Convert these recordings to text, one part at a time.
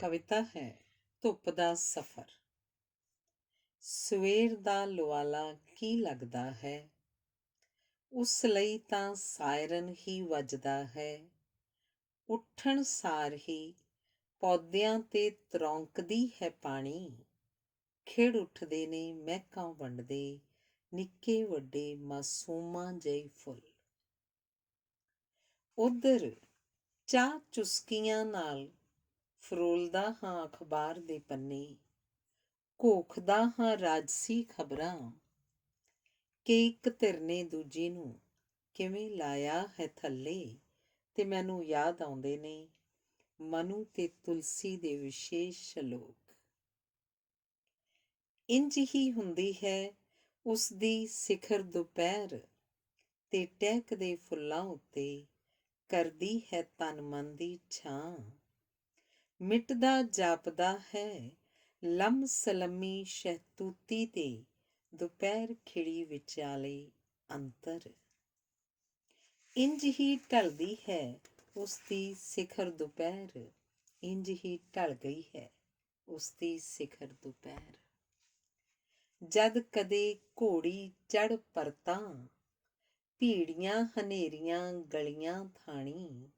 ਕਵਿਤਾ ਹੈ ਧੁੱਪ ਦਾ ਸਫ਼ਰ। ਸਵੇਰ ਦਾ ਲੁਆਲਾ ਕੀ ਲੱਗਦਾ ਹੈ, ਉਸ ਲਈ ਤਾਂ ਸਾਇਰਨ ਹੀ ਵੱਜਦਾ ਹੈ। ਉੱਠਣ ਸਾਰ ਹੀ ਪੌਦਿਆਂ 'ਤੇ ਤਰੌਂਕਦੀ ਹੈ ਪਾਣੀ, ਖਿੜ ਉੱਠਦੇ ਨੇ ਮਹਿਕਾਂ ਵੰਡਦੇ ਨਿੱਕੇ ਵੱਡੇ ਮਾਸੂਮਾਂ ਜਿਹੇ ਫੁੱਲ। ਉੱਧਰ ਚਾਹ ਚੁਸਕੀਆਂ ਨਾਲ ਫਰੋਲਦਾ ਹਾਂ ਅਖਬਾਰ ਦੇ ਪੰਨੇ, ਘੋਖਦਾ ਹਾਂ ਰਾਜਸੀ ਖ਼ਬਰਾਂ ਕਿ ਇੱਕ ਧਿਰ ਨੇ ਦੂਜੀ ਨੂੰ ਕਿਵੇਂ ਲਾਇਆ ਹੈ ਥੱਲੇ। ਤੇ ਮੈਨੂੰ ਯਾਦ ਆਉਂਦੇ ਨੇ ਮਨੂ ਤੇ ਤੁਲਸੀ ਦੇ ਵਿਸ਼ੇਸ਼ ਸ਼ਲੋਕ। ਇੰਝ ਹੀ ਹੁੰਦੀ ਹੈ ਉਸ ਦੀ ਸਿਖਰ ਦੁਪਹਿਰ, ਤੇ ਟਹਿਕਦੇ ਫੁੱਲਾਂ ਉੱਤੇ ਕਰਦੀ ਹੈ ਤਨ ਮਨ ਦੀ ਛਾਂ। ਮਿਟਦਾ ਜਾਪਦਾ ਹੈ ਲੰਮ ਸਲੰਮੀ ਸ਼ਹਿਤੂਤੀ ਤੇ ਦੁਪਹਿਰ ਖਿੜੀ ਵਿਚਾਲੇ ਅੰਤਰ। ਇੰਝ ਹੀ ਢਲਦੀ ਹੈ ਉਸ ਦੀ ਸਿਖਰ ਦੁਪਹਿਰ, ਇੰਝ ਹੀ ਢਲ ਗਈ ਹੈ ਉਸ ਦੀ ਸਿਖਰ ਦੁਪਹਿਰ। ਜਦ ਕਦੇ ਘੋੜੀ ਚੜ੍ਹ ਪਰਤਾਂ, ਭੀੜੀਆਂ ਹਨੇਰੀਆਂ ਗਲੀਆਂ ਥਾਣੀ,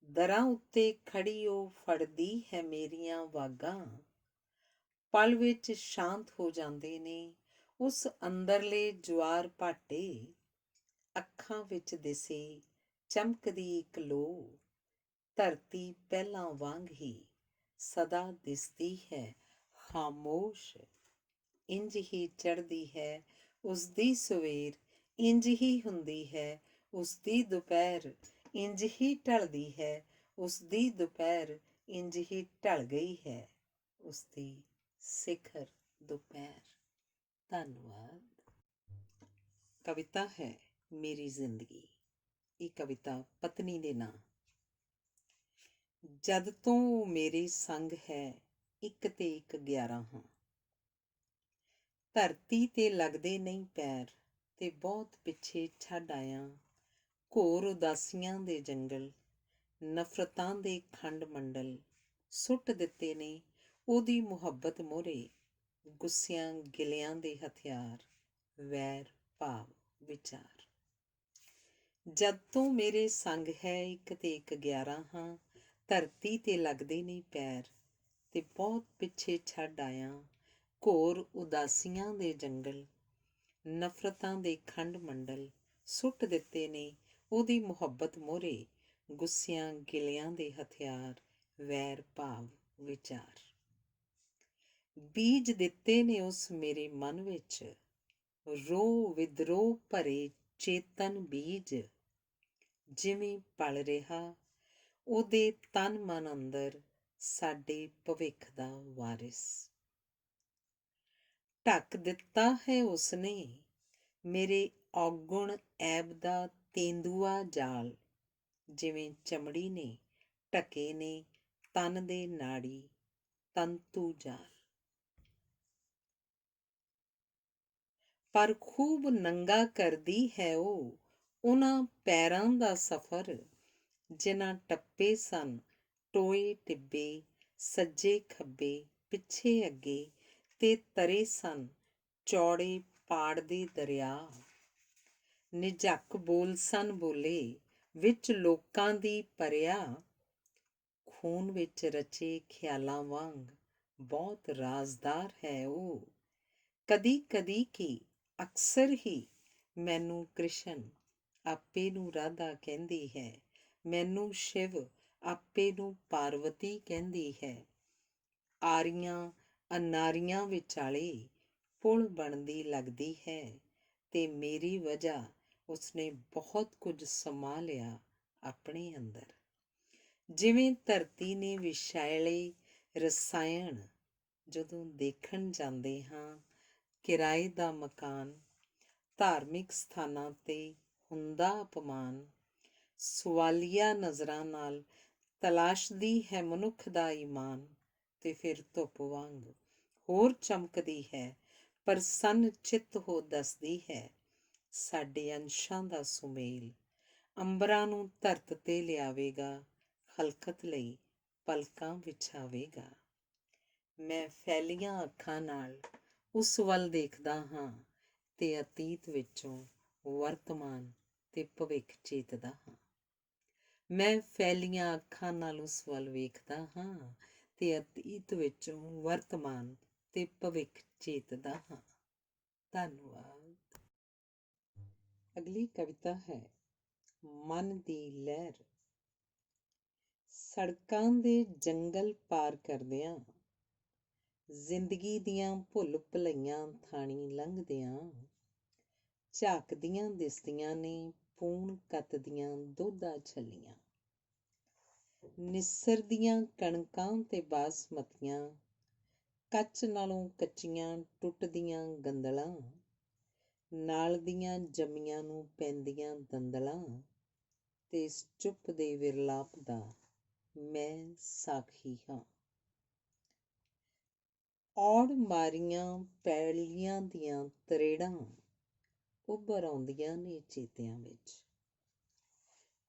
ਦਰਾਂ ਉੱਤੇ ਖੜੀ ਉਹ ਫੜਦੀ ਹੈ ਮੇਰੀਆਂ ਵਾਗਾਂ। ਪਲ ਵਿੱਚ ਸ਼ਾਂਤ ਹੋ ਜਾਂਦੇ ਨੇ ਉਸ ਅੰਦਰਲੇ ਜਵਾਰ ਭਾਟੇ, ਅੱਖਾਂ ਵਿੱਚ ਦਿਸੇ ਚਮਕਦੀ ਇੱਕ ਲੋ। ਧਰਤੀ ਪਹਿਲਾਂ ਵਾਂਗ ਹੀ ਸਦਾ ਦਿਸਦੀ ਹੈ ਖਾਮੋਸ਼। ਇੰਝ ਹੀ ਚੜ੍ਹਦੀ ਹੈ ਉਸ ਦੀ ਸਵੇਰ, ਇੰਝ ਹੀ ਹੁੰਦੀ ਹੈ ਉਸ ਦੀ ਦੁਪਹਿਰ, ਇੰਝ ਹੀ ਢਲਦੀ ਹੈ ਉਸ ਦੀ ਦੁਪਹਿਰ, ਇੰਝ ਹੀ ਢਲ ਗਈ ਹੈ ਉਸ ਦੀ ਸਿਖਰ ਦੁਪਹਿਰ। ਧੰਨਵਾਦ। ਕਵਿਤਾ ਹੈ ਮੇਰੀ ਜ਼ਿੰਦਗੀ। ਇਹ ਕਵਿਤਾ ਪਤਨੀ ਦੇ ਨਾਂ। ਜਦ ਤੋਂ ਮੇਰੇ ਸੰਗ ਹੈ ਇੱਕ ਤੇ ਇੱਕ 11 ਹਾਂ, ਧਰਤੀ ਤੇ ਲੱਗਦੇ ਨਹੀਂ ਪੈਰ ਤੇ ਬਹੁਤ ਪਿੱਛੇ ਛੱਡ ਆਇਆ ਘੋਰ ਉਦਾਸੀਆਂ ਦੇ ਜੰਗਲ। ਨਫ਼ਰਤਾਂ ਦੇ ਖੰਡ ਮੰਡਲ ਸੁੱਟ ਦਿੱਤੇ ਨੇ ਉਹਦੀ ਮੁਹੱਬਤ ਮੂਹਰੇ, ਗੁੱਸਿਆਂ ਗਿਲਿਆਂ ਦੇ ਹਥਿਆਰ, ਵੈਰ ਭਾਵ ਵਿਚਾਰ। ਜਦ ਤੋਂ ਮੇਰੇ ਸੰਗ ਹੈ ਇੱਕ ਤੇ ਇੱਕ 11 ਹਾਂ, ਧਰਤੀ ਤੇ ਲੱਗਦੇ ਨਹੀਂ ਪੈਰ ਤੇ ਬਹੁਤ ਪਿੱਛੇ ਛੱਡ ਆਇਆ ਘੋਰ ਉਦਾਸੀਆਂ ਦੇ ਜੰਗਲ। ਨਫ਼ਰਤਾਂ ਦੇ ਖੰਡ ਮੰਡਲ ਸੁੱਟ ਦਿੱਤੇ ਨੇ ਉਹਦੀ ਮੁਹੱਬਤ ਮੂਹਰੇ, ਗੁੱਸਿਆਂ ਗਿਲਿਆਂ ਦੇ ਹਥਿਆਰ, ਵੈਰ ਭਾਵ ਵਿਚਾਰ। ਬੀਜ ਦਿੱਤੇ ਨੇ ਉਸ ਮੇਰੇ ਮਨ ਵਿੱਚ ਰੋਹ ਵਿਦਰੋਹ ਭਰੇ ਚੇਤਨ ਬੀਜ, ਜਿਵੇਂ ਪਲ ਰਿਹਾ ਉਹਦੇ ਤਨ ਮਨ ਅੰਦਰ ਸਾਡੇ ਭਵਿੱਖ ਦਾ ਵਾਰਿਸ। ਢੱਕ ਦਿੱਤਾ ਹੈ ਉਸਨੇ ਮੇਰੇ ਔਗੁਣ ਐਬ ਦਾ ਤੇਂਦੂਆ ਜਾਲ, ਜਿਵੇਂ ਚਮੜੀ ਨੇ ਢਕੇ ਨੇ ਤਨ ਦੇ ਨਾੜੀ ਤੰਤੂ ਜਾਲ। ਪਰ ਖੂਬ ਨੰਗਾ ਕਰਦੀ ਹੈ ਉਹ ਉਹਨਾਂ ਪੈਰਾਂ ਦਾ ਸਫ਼ਰ, ਜਿਨ੍ਹਾਂ ਟੱਪੇ ਸਨ ਟੋਏ ਟਿੱਬੇ ਸੱਜੇ ਖੱਬੇ ਪਿੱਛੇ ਅੱਗੇ, ਤੇ ਤਰੇ ਸਨ ਚੌੜੇ ਪਾੜ ਦੇ ਦਰਿਆ। ਨਿਝੱਕ ਬੋਲ ਸਨ ਬੋਲੇ ਵਿੱਚ ਲੋਕਾਂ ਦੀ ਭਰਿਆ, ਖੂਨ ਵਿੱਚ ਰਚੇ ਖਿਆਲਾਂ ਵਾਂਗ ਬਹੁਤ ਰਾਜ਼ਦਾਰ ਹੈ ਉਹ। ਕਦੀ ਕਦੀ ਕੀ ਅਕਸਰ ਹੀ ਮੈਨੂੰ ਕ੍ਰਿਸ਼ਨ ਆਪੇ ਨੂੰ ਰਾਧਾ ਕਹਿੰਦੀ ਹੈ, ਮੈਨੂੰ ਸ਼ਿਵ ਆਪੇ ਨੂੰ ਪਾਰਵਤੀ ਕਹਿੰਦੀ ਹੈ। ਆਰੀਆਂ ਅਨਾਰੀਆਂ ਵਿਚਾਲੇ ਪੁਲ ਬਣਦੀ ਲੱਗਦੀ ਹੈ, ਤੇ ਮੇਰੀ ਵਜ੍ਹਾ ਉਸਨੇ ਬਹੁਤ ਕੁਝ ਸਮਾ ਲਿਆ ਆਪਣੇ ਅੰਦਰ। ਜਿਵੇਂ ਧਰਤੀ ਨੇ ਵਿਸ਼ੈਲੇ ਰਸਾਇਣ, ਜਦੋਂ ਦੇਖਣ ਜਾਂਦੇ ਹਾਂ ਕਿਰਾਏ ਦਾ ਮਕਾਨ, ਧਾਰਮਿਕ ਸਥਾਨਾਂ 'ਤੇ ਹੁੰਦਾ ਅਪਮਾਨ, ਸਵਾਲੀਆ ਨਜ਼ਰਾਂ ਨਾਲ ਤਲਾਸ਼ਦੀ ਹੈ ਮਨੁੱਖ ਦਾ ਈਮਾਨ, ਤੇ ਫਿਰ ਧੁੱਪ ਵਾਂਗ ਹੋਰ ਚਮਕਦੀ ਹੈ ਪ੍ਰਸੰਨ ਚਿੱਤ ਹੋ ਦੱਸਦੀ ਹੈ ਸਾਡੇ ਅੰਸ਼ਾਂ ਦਾ ਸੁਮੇਲ। ਅੰਬਰਾਂ ਨੂੰ ਧਰਤ 'ਤੇ ਲਿਆਵੇਗਾ ਖਲਕਤ ਲਈ ਪਲਕਾਂ ਵਿੱਚ ਆਵੇਗਾ। ਮੈਂ ਫੈਲੀਆਂ ਅੱਖਾਂ ਨਾਲ ਉਸ ਵੱਲ ਦੇਖਦਾ ਹਾਂ ਤੇ ਅਤੀਤ ਵਿੱਚੋਂ ਵਰਤਮਾਨ ਤੇ ਭਵਿੱਖ ਚੇਤਦਾ ਹਾਂ। ਮੈਂ ਫੈਲੀਆਂ ਅੱਖਾਂ ਨਾਲ ਉਸ ਵੱਲ ਵੇਖਦਾ ਹਾਂ ਤੇ ਅਤੀਤ ਵਿੱਚੋਂ ਵਰਤਮਾਨ ਤੇ ਭਵਿੱਖ ਚੇਤਦਾ ਹਾਂ। ਧੰਨਵਾਦ। ਅਗਲੀ ਕਵਿਤਾ ਹੈ ਮਨ ਦੀ ਲਹਿਰ। ਸੜਕਾਂ ਦੇ ਜੰਗਲ ਪਾਰ ਕਰਦਿਆਂ, ਜ਼ਿੰਦਗੀ ਦੀਆਂ ਭੁੱਲ ਭੁਲਈਆਂ ਥਾਣੀ ਲੰਘਦਿਆਂ, ਝਾਕਦੀਆਂ ਦਿਸਦੀਆਂ ਨੇ ਪੂਣ ਕੱਤ ਦੀਆਂ ਦੋਧਾ ਛੱਲੀਆਂ। ਨਿਸਰਦੀਆਂ ਕਣਕਾਂ ਤੇ ਬਾਸਮਤੀਆਂ, ਕੱਚ ਨਾਲੋਂ ਕੱਚੀਆਂ ਟੁੱਟਦੀਆਂ ਗੰਦਲਾਂ, ਨਾਲ ਦੀਆਂ ਜੰਮੀਆਂ ਨੂੰ ਪੈਂਦੀਆਂ ਦੰਦਲਾਂ, ਤੇ ਇਸ ਚੁੱਪ ਦੇ ਵਿਰਲਾਪ ਦਾ ਮੈਂ ਸਾਖੀ ਹਾਂ। ਔੜ ਮਾਰੀਆਂ ਪੈਲੀਆਂ ਦੀਆਂ ਤਰੇੜਾਂ ਉੱਭਰ ਆਉਂਦੀਆਂ ਨੇ ਚੇਤਿਆਂ ਵਿੱਚ।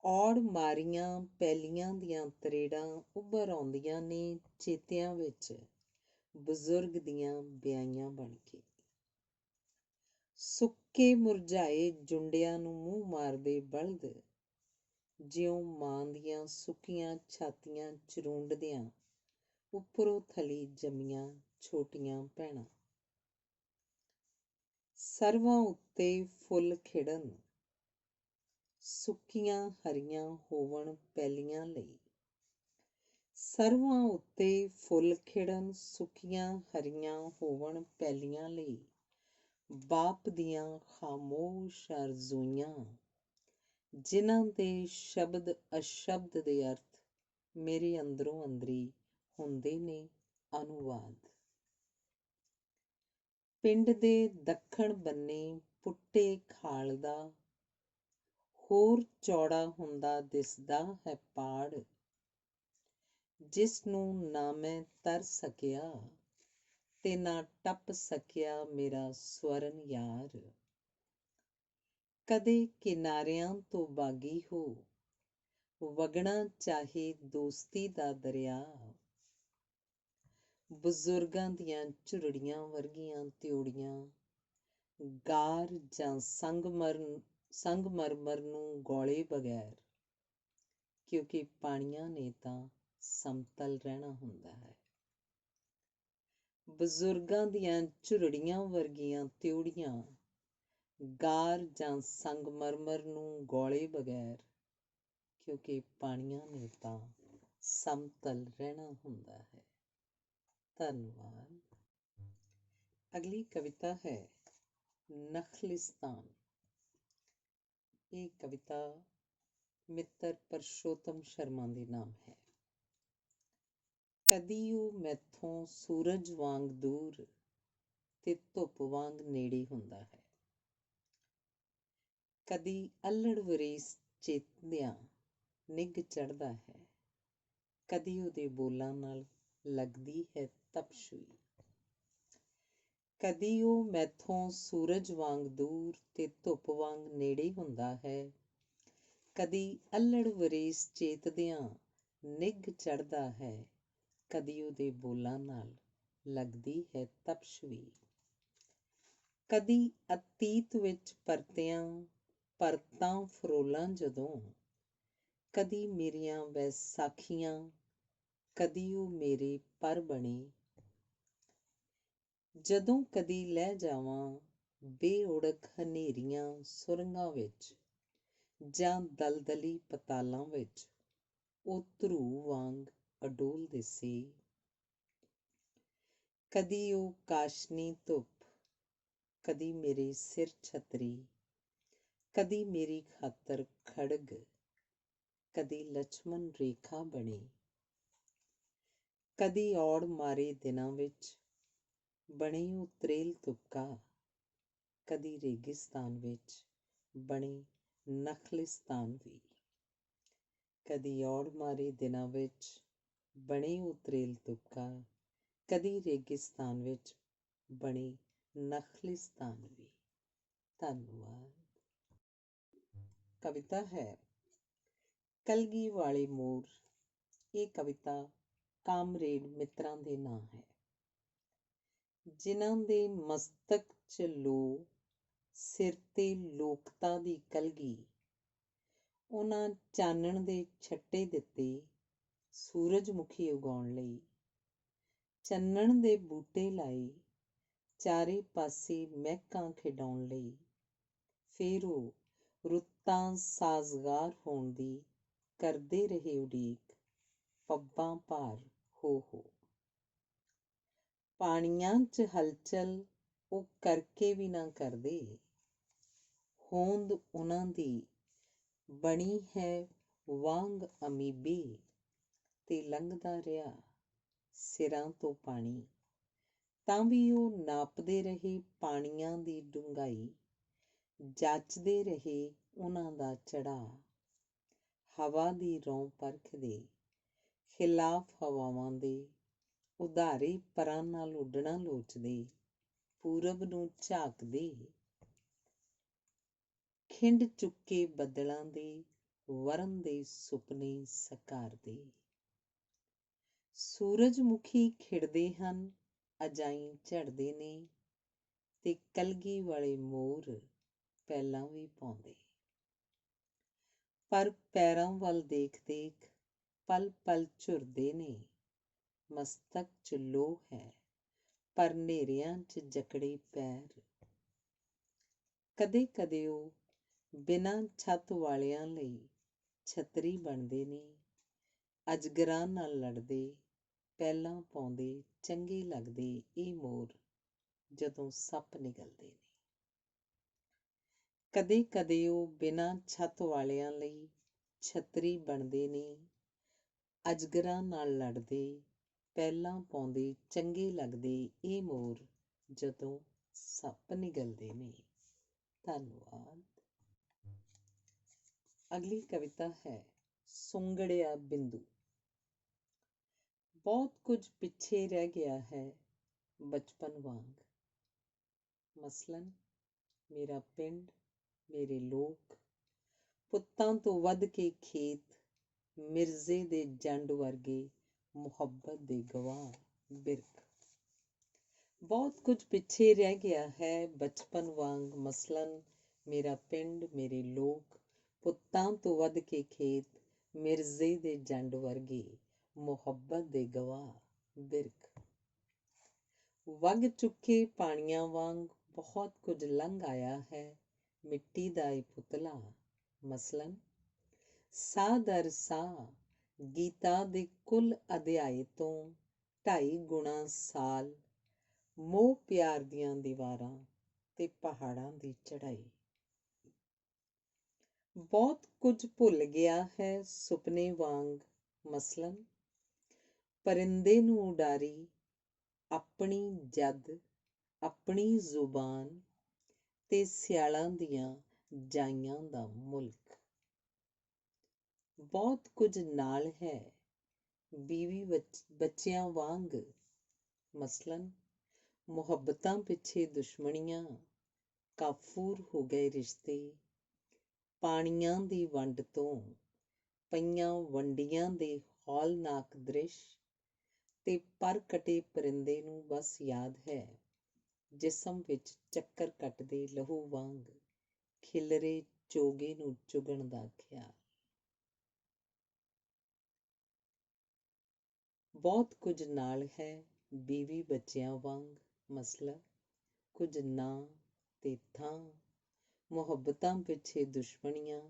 ਔੜ ਮਾਰੀਆਂ ਪੈਲੀਆਂ ਦੀਆਂ ਤਰੇੜਾਂ ਉੱਭਰ ਆਉਂਦੀਆਂ ਨੇ ਚੇਤਿਆਂ ਵਿੱਚ, ਬਜ਼ੁਰਗ ਦੀਆਂ ਬਿਆਈਆਂ ਬਣ ਕੇ। ਸੁੱਕੇ ਮੁਰਝਾਏ ਜੁੰਡਿਆਂ ਨੂੰ ਮੂੰਹ ਮਾਰਦੇ ਬਲਦ, ਜਿਉਂ ਮਾਂ ਦੀਆਂ ਸੁੱਕੀਆਂ ਛਾਤੀਆਂ ਚਰੂੰਡਦਿਆਂ ਉੱਪਰੋਂ ਥਲੀ ਜੰਮੀਆਂ ਛੋਟੀਆਂ ਭੈਣਾਂ। ਸਰਵਾਂ ਉੱਤੇ ਫੁੱਲ ਖਿੜਨ, ਸੁੱਕੀਆਂ ਹਰੀਆਂ ਹੋਵਣ ਪੈਲੀਆਂ ਲਈ। ਸਰਵਾਂ ਉੱਤੇ ਫੁੱਲ ਖਿੜਨ, ਸੁੱਕੀਆਂ ਹਰੀਆਂ ਹੋਵਣ ਪੈਲੀਆਂ ਲਈ। ਬਾਪ ਦੀਆਂ ਖਾਮੋਸ਼ ਆਰਜ਼ੂਈਆਂ, ਜਿਨ੍ਹਾਂ ਦੇ ਸ਼ਬਦ ਅਸ਼ਬਦ ਦੇ ਅਰਥ ਮੇਰੇ ਅੰਦਰੋਂ ਅੰਦਰੀ ਹੁੰਦੇ ਨੇ ਅਨੁਵਾਦ। ਪਿੰਡ ਦੇ ਦੱਖਣ ਬੰਨੇ ਪੁੱਟੇ ਖਾਲ ਦਾ ਹੋਰ ਚੌੜਾ ਹੁੰਦਾ ਦਿਸਦਾ ਹੈ ਪਾੜ, ਜਿਸ ਨੂੰ ਨਾ ਮੈਂ ਤਰ ਸਕਿਆ ਤੇ ਨਾ ਟੱਪ ਸਕਿਆ ਮੇਰਾ ਸਵਰਨ ਯਾਰ। ਕਦੇ ਕਿਨਾਰਿਆਂ ਤੋਂ ਬਾਗੀ ਹੋ ਵਗਣਾ ਚਾਹੇ ਦੋਸਤੀ ਦਾ ਦਰਿਆ, ਬਜ਼ੁਰਗਾਂ ਦੀਆਂ ਝੁਰੜੀਆਂ ਵਰਗੀਆਂ ਤਿਉੜੀਆਂ, ਗਾਰ ਜਾਂ ਸੰਗਮਰਮਰ ਨੂੰ ਗੌਲੇ ਬਗੈਰ, ਕਿਉਂਕਿ ਪਾਣੀਆਂ ਨੇ ਤਾਂ ਸਮਤਲ ਰਹਿਣਾ ਹੁੰਦਾ ਹੈ। ਬਜ਼ੁਰਗਾਂ ਦੀਆਂ ਝੁਰੜੀਆਂ ਵਰਗੀਆਂ ਤਿਉੜੀਆਂ, ਗਾਰ ਜਾਂ ਸੰਗਮਰਮਰ ਨੂੰ ਗੌਲੇ ਬਗੈਰ, ਕਿਉਂਕਿ ਪਾਣੀਆਂ ਨੇ ਤਾਂ ਸਮਤਲ ਰਹਿਣਾ ਹੁੰਦਾ ਹੈ। ਧੰਨਵਾਦ। ਅਗਲੀ ਕਵਿਤਾ ਹੈ ਨਖਲਿਸਤਾਨ। ਇਹ ਕਵਿਤਾ ਮਿੱਤਰ ਪਰਸ਼ੋਤਮ ਸ਼ਰਮਾ ਦੇ ਨਾਮ ਹੈ। ਕਦੀ ਉਹ ਮੈਥੋਂ ਸੂਰਜ ਵਾਂਗ ਦੂਰ ਤੇ ਧੁੱਪ ਵਾਂਗ ਨੇੜੇ ਹੁੰਦਾ ਹੈ। ਕਦੀ ਅੱਲੜ ਵਰੇਸ ਚੇਤਦਿਆਂ ਨਿੱਘ ਚੜ੍ਹਦਾ ਹੈ, ਕਦੀ ਉਹਦੇ ਬੋਲਾਂ ਨਾਲ ਲੱਗਦੀ ਹੈ ਤਪਸ਼ੂਈ। ਕਦੀ ਉਹ ਮੈਥੋਂ ਸੂਰਜ ਵਾਂਗ ਦੂਰ ਤੇ ਧੁੱਪ ਵਾਂਗ ਨੇੜੇ ਹੁੰਦਾ ਹੈ, ਕਦੀ ਅੱਲੜ ਵਰੇਸ ਚੇਤਦਿਆਂ ਨਿੱਘ ਚੜ੍ਹਦਾ ਹੈ, ਕਦੀ ਉਹਦੇ ਬੋਲਾਂ ਨਾਲ ਲੱਗਦੀ ਹੈ ਤਪਸ਼ੂਈ। ਕਦੀ ਅਤੀਤ ਵਿੱਚ ਪਰਤਾਂ ਫਰੋਲਾਂ ਜਦੋਂ, ਕਦੀ ਮੇਰੀਆਂ ਵੈਸਾਖੀਆਂ, ਕਦੀ ਉਹ ਮੇਰੇ ਪਰ ਬਣੇ। ਜਦੋਂ ਕਦੀ ਲਹਿ ਜਾਵਾਂ ਬੇਉੜਕ ਹਨੇਰੀਆਂ ਸੁਰੰਗਾਂ ਵਿੱਚ, ਜਾਂ ਦਲਦਲੀ ਪਤਾਲਾਂ ਵਿੱਚ, ਉਹ ਧਰੂਹ ਵਾਂਗ ਅਡੋਲ ਦਿਸੇ। ਕਦੀ ਉਹ ਕਾਸ਼ਨੀ ਧੁੱਪ, ਕਦੀ ਮੇਰੇ ਸਿਰ ਛਤਰੀ, ਕਦੀ ਮੇਰੀ ਖਾਤਰ ਖੜਗ, ਕਦੀ ਲਛਮਣ ਰੇਖਾ ਬਣੇ। ਕਦੀ ਔੜ ਮਾਰੇ ਦਿਨਾਂ ਵਿੱਚ ਬਣੇ ਉਹ ਤ੍ਰੇਲ ਤੁਪਕਾ, ਕਦੀ ਰੇਗਿਸਤਾਨ ਵਿੱਚ ਬਣੇ ਨਖਲਿਸਤਾਨ ਵੀ। ਕਦੀ ਔੜ ਮਾਰੇ ਦਿਨਾਂ ਵਿੱਚ ਬਣੇ ਉਹ ਤ੍ਰੇਲ ਤੁਪਕਾ, ਕਦੀ ਰੇਗਿਸਤਾਨ ਵਿੱਚ ਬਣੇ ਨਖਲਿਸਤਾਨ ਵੀ। ਧੰਨਵਾਦ। ਕਵਿਤਾ ਹੈ ਕਲਗੀ ਵਾਲੇ ਮੋਰ। ਇਹ ਕਵਿਤਾ ਕਾਮਰੇਡ ਮਿੱਤਰਾਂ ਦੇ ਨਾਂ ਹੈ, ਜਿਨ੍ਹਾਂ ਦੇ ਮਸਤਕ 'ਚ ਲੋ, ਸਿਰ 'ਤੇ ਲੋਕਤਾ ਦੀ ਕਲਗੀ। ਉਹਨਾਂ ਚਾਨਣ ਦੇ ਛੱਟੇ ਦਿੱਤੇ ਸੂਰਜਮੁਖੀ ਉਗਾਉਣ ਲਈ, ਚੰਨਣ ਦੇ ਬੂਟੇ ਲਾਏ ਚਾਰੇ ਪਾਸੇ ਮਹਿਕਾਂ ਖਿਡਾਉਣ ਲਈ। ਫਿਰ ਉਹ ਰੁੱਤਾਂ ਸਾਜ਼ਗਾਰ ਹੋਣ ਦੀ ਕਰਦੇ ਰਹੇ ਉਡੀਕ, ਪੱਬਾਂ ਭਾਰ ਹੋ। ਪਾਣੀਆਂ 'ਚ ਹਲਚਲ ਉਹ ਕਰਕੇ ਵੀ ਨਾ ਕਰਦੇ, ਹੋਂਦ ਉਹਨਾਂ ਦੀ ਬਣੀ ਹੈ ਵਾਂਗ ਅਮੀਬੇ, ਤੇ ਲੰਘਦਾ ਰਿਹਾ ਸਿਰਾਂ ਤੋਂ ਪਾਣੀ। ਤਾਂ ਵੀ ਉਹ ਨਾਪਦੇ ਰਹੇ ਪਾਣੀਆਂ ਦੀ ਡੂੰਘਾਈ, ਜਾਚਦੇ ਰਹੇ ਉਹਨਾਂ ਦਾ ਚੜ੍ਹਾਅ। ਹਵਾ ਦੀ ਰੌਂ ਪਰਖਦੇ, ਖਿਲਾਫ ਹਵਾਵਾਂ ਦੇ, ਉਧਾਰੇ ਪਰਾਂ ਨਾਲ ਉੱਡਣਾ ਲੋਚਦੇ, ਪੂਰਬ ਨੂੰ ਝਾਕਦੇ, ਖਿੰਡ ਚੁੱਕੇ ਬੱਦਲਾਂ ਦੇ ਵਰਨ ਦੇ ਸੁਪਨੇ ਸਕਾਰਦੇ। ਸੂਰਜਮੁਖੀ ਖਿੜਦੇ ਹਨ, ਅਜਾਈਂ ਝੜਦੇ ਨੇ, ਤੇ ਕਲਗੀ ਵਾਲੇ ਮੋਰ ਪੈਲਾਂ ਵੀ ਪਾਉਂਦੇ। ਪਰ ਪੈਰਾਂ ਵੱਲ ਦੇਖ ਪਲ ਪਲ ਝੁਰਦੇ ਨੇ, ਮਸਤਕ 'ਚ ਲੋਹ ਹੈ ਪਰ ਨੇਰਿਆਂ 'ਚ ਜਕੜੇ ਪੈਰ। ਕਦੇ ਕਦੇ ਉਹ ਬਿਨਾਂ ਛੱਤ ਵਾਲਿਆਂ ਲਈ ਛਤਰੀ ਬਣਦੇ ਨੇ, ਅਜਗਰਾਂ ਨਾਲ ਲੜਦੇ, ਪੈਲਾਂ ਪਾਉਂਦੇ ਚੰਗੇ ਲੱਗਦੇ ਇਹ ਮੋਰ ਜਦੋਂ ਸੱਪ ਨਿਗਲਦੇ ਨੇ। ਕਦੇ ਕਦੇ ਉਹ ਬਿਨਾਂ ਛੱਤ ਵਾਲਿਆਂ ਲਈ ਛਤਰੀ ਬਣਦੇ ਨੇ, ਅਜਗਰਾਂ ਨਾਲ ਲੜਦੇ, ਪੈਲਾਂ ਪਾਉਂਦੇ ਚੰਗੇ ਲੱਗਦੇ ਇਹ ਮੋਰ ਜਦੋਂ ਸੱਪ ਨਿਗਲਦੇ ਨੇ। ਧੰਨਵਾਦ। ਅਗਲੀ ਕਵਿਤਾ ਹੈ ਸੁੰਗੜਿਆ ਬਿੰਦੂ। ਬਹੁਤ ਕੁਝ ਪਿੱਛੇ ਰਹਿ ਗਿਆ ਹੈ ਬਚਪਨ ਵਾਂਗ, ਮਸਲਨ ਮੇਰਾ ਪਿੰਡ, ਮੇਰੇ ਲੋਕ, ਪੁੱਤਾਂ ਤੋਂ ਵੱਧ ਕੇ ਖੇਤ, ਮਿਰਜ਼ੇ ਦੇ ਜੰਡ ਵਰਗੇ ਮੁਹੱਬਤ ਦੇ ਗਵਾਹ ਬਿਰਖ। ਬਹੁਤ ਕੁਝ ਪਿੱਛੇ ਰਹਿ ਗਿਆ ਹੈ ਬਚਪਨ ਵਾਂਗ, ਮਸਲਨ ਮੇਰਾ ਪਿੰਡ, ਮੇਰੇ ਲੋਕ, ਪੁੱਤਾਂ ਤੋਂ ਵੱਧ ਕੇ ਖੇਤ, ਮਿਰਜ਼ੇ ਦੇ ਜੰਡ ਵਰਗੇ ਮੁਹੱਬਤ ਦੇ ਗਵਾਹ ਬਿਰਖ। ਵਗ ਚੁੱਕੇ ਪਾਣੀਆਂ ਵਾਂਗ ਬਹੁਤ ਕੁਝ ਲੰਘ ਆਇਆ ਹੈ ਮਿੱਟੀ ਦਾ ਇਹ ਪੁਤਲਾ, ਮਸਲਨ ਸਾਹ ਦਰ ਸਾਹ, ਗੀਤਾ ਦੇ ਕੁੱਲ ਅਧਿਆਏ ਤੋਂ 2.5 ਗੁਣਾ ਸਾਲ, ਮੋਹ ਪਿਆਰ ਦੀਆਂ ਦੀਵਾਰਾਂ ਤੇ ਪਹਾੜਾਂ ਦੀ ਚੜ੍ਹਾਈ। ਬਹੁਤ ਕੁਝ ਭੁੱਲ ਗਿਆ ਹੈ ਸੁਪਨੇ ਵਾਂਗ, ਮਸਲਨ ਪਰਿੰਦੇ ਨੂੰ ਉਡਾਰੀ, ਆਪਣੀ ਜਦ, ਆਪਣੀ ਜ਼ੁਬਾਨ, ਤੇ ਸਿਆਲਾਂ ਦੀਆਂ ਜਾਈਆਂ ਦਾ ਮੁਲਕ। ਬਹੁਤ ਕੁਝ ਨਾਲ ਹੈ ਬੀਵੀ ਬੱਚਿਆਂ ਵਾਂਗ, ਮਸਲਨ ਮੁਹੱਬਤਾਂ ਪਿੱਛੇ ਦੁਸ਼ਮਣੀਆਂ, ਕਾਫੂਰ ਹੋ ਗਏ ਰਿਸ਼ਤੇ, ਪਾਣੀਆਂ ਦੀ ਵੰਡ ਤੋਂ ਪਈਆਂ ਵੰਡੀਆਂ ਦੇ ਹੌਲਨਾਕ ਦ੍ਰਿਸ਼, ਤੇ ਪਰ ਕਟੇ ਪਰਿੰਦੇ ਨੂੰ ਬਸ ਯਾਦ ਹੈ ਜਿਸਮ ਵਿੱਚ ਚੱਕਰ ਕੱਟਦੇ ਲਹੂ ਵਾਂਗ ਖਿਲਰੇ ਚੋਗੇ ਨੂੰ ਚੁਗਣ ਦਾ ਖਿਆਲ। ਬਹੁਤ ਕੁਝ ਨਾਲ ਹੈ ਬੀਵੀ ਬੱਚਿਆਂ ਵਾਂਗ, ਮਸਲਾ ਕੁਝ ਨਾਂ ਤੇ ਥਾਂ, ਮੁਹੱਬਤਾਂ ਪਿੱਛੇ ਦੁਸ਼ਮਣੀਆਂ,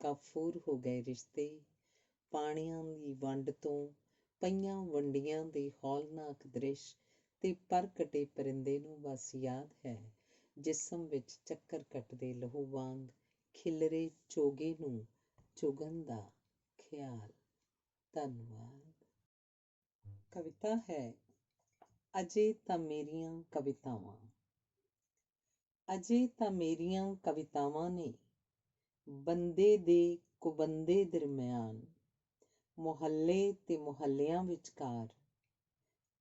ਕਾਫੂਰ ਹੋ ਗਏ ਰਿਸ਼ਤੇ, ਪਾਣੀਆਂ ਦੀ ਵੰਡ ਤੋਂ ਪਈਆਂ ਵੰਡੀਆਂ ਦੇ ਹੌਲਨਾਕ ਦ੍ਰਿਸ਼, ਤੇ ਪਰ ਕਟੇ ਪਰਿੰਦੇ ਨੂੰ ਬਸ ਯਾਦ ਹੈ ਜਿਸਮ ਵਿੱਚ ਚੱਕਰ ਕੱਟਦੇ ਲਹੂ ਵਾਂਗ ਖਿਲਰੇ ਚੋਗੇ ਨੂੰ ਚੁਗਣ ਦਾ ਖਿਆਲ। ਧੰਨਵਾਦ। ਕਵਿਤਾ ਹੈ ਅਜੇ ਤਾਂ ਮੇਰੀਆਂ ਕਵਿਤਾਵਾਂ। ਅਜੇ ਤਾਂ ਮੇਰੀਆਂ ਕਵਿਤਾਵਾਂ ਨੇ ਬੰਦੇ ਦੇ ਕੁਬੰਦੇ ਦਰਮਿਆਨ, ਮੁਹੱਲੇ ਤੇ ਮੁਹੱਲਿਆਂ ਵਿਚਕਾਰ,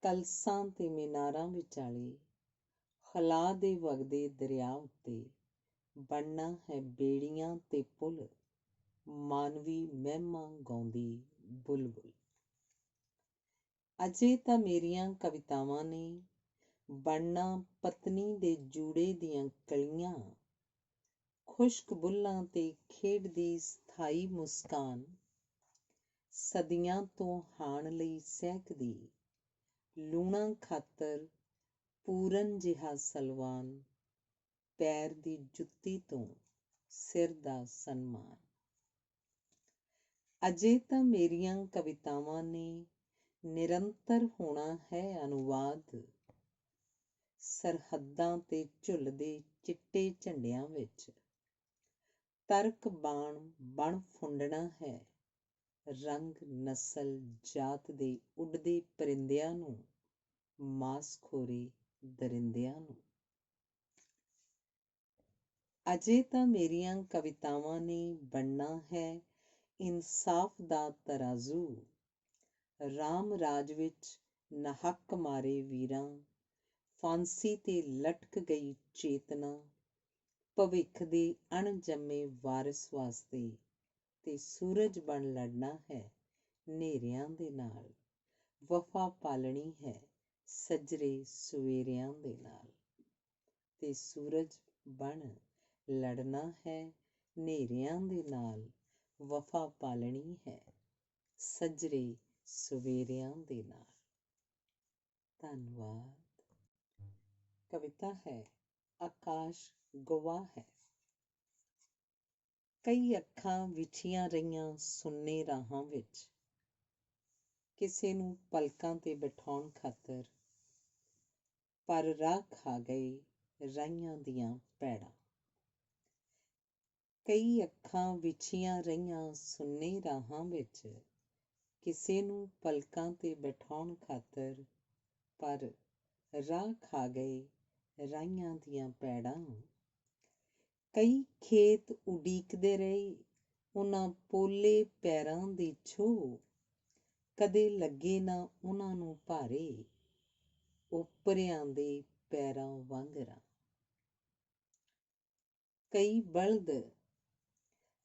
ਕਲਸਾਂ ਤੇ ਮੀਨਾਰਾਂ ਵਿਚਾਲੇ, ਖਲਾ ਦੇ ਵਗਦੇ ਦਰਿਆ ਉੱਤੇ ਬਣਨਾ ਹੈ ਬੇੜੀਆਂ ਤੇ ਪੁਲ, ਮਾਨਵੀ ਮਹਿਮਾ ਗਾਉਂਦੀ ਬੁਲਬੁਲ। ਅਜੇ ਤਾਂ ਮੇਰੀਆਂ ਕਵਿਤਾਵਾਂ ਨੇ ਬਣਨਾ ਪਤਨੀ ਦੇ ਜੂੜੇ ਦੀਆਂ ਕਲੀਆਂ, ਖੁਸ਼ਕ ਬੁੱਲ੍ਹਾਂ ਤੇ ਖੇਡਦੀ ਸਥਾਈ ਮੁਸਕਾਨ, ਸਦੀਆਂ ਤੋਂ ਹਾਣ ਲਈ ਸਹਿਕਦੀ, ਲੂਣਾ ਖਾਤਰ ਪੂਰਨ ਜਿਹਾ ਸਲਵਾਨ, ਪੈਰ ਦੀ ਜੁੱਤੀ ਤੋਂ ਸਿਰ ਦਾ ਸਨਮਾਨ। ਅਜੇ ਤਾਂ ਮੇਰੀਆਂ ਕਵਿਤਾਵਾਂ ਨੇ ਨਿਰੰਤਰ ਹੋਣਾ ਹੈ ਅਨੁਵਾਦ, ਸਰਹੱਦਾਂ ਤੇ ਝੁੱਲਦੇ ਚਿੱਟੇ ਝੰਡਿਆਂ ਵਿੱਚ। ਤਰਕ ਬਾਣ ਬਣ ਫੁੰਡਣਾ ਹੈ, ਰੰਗ ਨਸਲ ਜਾਤ ਦੇ ਉੱਡਦੇ ਪਰਿੰਦਿਆਂ ਨੂੰ, ਮਾਸਖੋਰੇ ਦਰਿੰਦਿਆਂ ਨੂੰ। ਅਜੇ ਤਾਂ ਮੇਰੀਆਂ ਕਵਿਤਾਵਾਂ ਨੇ ਬਣਨਾ ਹੈ ਇਨਸਾਫ ਦਾ ਤਰਾਜ਼ੂ, ਰਾਮ ਰਾਜ ਵਿੱਚ ਨਾਹਕ ਮਾਰੇ ਵੀਰਾਂ, ਫਾਂਸੀ ਤੇ ਲਟਕ ਗਈ ਚੇਤਨਾ, ਭਵਿੱਖ ਦੇ ਅਣਜੰਮੇ ਵਾਰਿਸ ਵਾਸਤੇ, ਤੇ ਸੂਰਜ ਬਣ ਲੜਨਾ ਹੈ ਹਨੇਰਿਆਂ ਦੇ ਨਾਲ, ਵਫਾ ਪਾਲਣੀ ਹੈ ਸੱਜਰੇ ਸਵੇਰਿਆਂ ਦੇ ਨਾਲ, ਤੇ ਸੂਰਜ ਬਣ ਲੜਨਾ ਹੈ ਹਨੇਰਿਆਂ ਦੇ ਨਾਲ, ਵਫਾ ਪਾਲਣੀ ਹੈ ਸੱਜਰੇ ਸਵੇਰਿਆਂ ਦੇ ਨਾਲ। ਧੰਨਵਾਦ। ਕਵਿਤਾ ਹੈ ਆਕਾਸ਼ ਗਵਾਹ ਹੈ। ਕਈ ਅੱਖਾਂ ਵਿਛੀਆਂ ਰਹੀਆਂ ਸੁੰਨੇ ਰਾਹਾਂ ਵਿੱਚ, ਕਿਸੇ ਨੂੰ ਪਲਕਾਂ ਤੇ ਬਿਠਾਉਣ ਖਾਤਰ, ਪਰ ਰਾਹ ਖਾ ਗਏ ਰਾਹੀਆਂ ਦੀਆਂ ਪੈੜਾਂ। ਕਈ ਅੱਖਾਂ ਵਿਛੀਆਂ ਰਹੀਆਂ ਸੁੰਨੇ ਰਾਹਾਂ ਵਿੱਚ, ਕਿਸੇ ਨੂੰ ਪਲਕਾਂ ਤੇ ਬਿਠਾਉਣ ਖਾਤਰ, ਪਰ ਰਾਹ ਖਾ ਗਏ ਰਾਹੀਆਂ ਦੀਆਂ ਪੈੜਾਂ। ਕਈ ਖੇਤ ਉਡੀਕਦੇ ਰਹੇ ਉਹਨਾਂ ਪੋਲੇ ਪੈਰਾਂ ਦੀ ਛੋਹ, ਕਦੇ ਲੱਗੇ ਨਾ ਉਹਨਾਂ ਨੂੰ ਭਾਰੇ ਓਪਰਿਆਂ ਦੇ ਪੈਰਾਂ ਵਾਂਗਰਾਂ। ਕਈ ਬਲਦ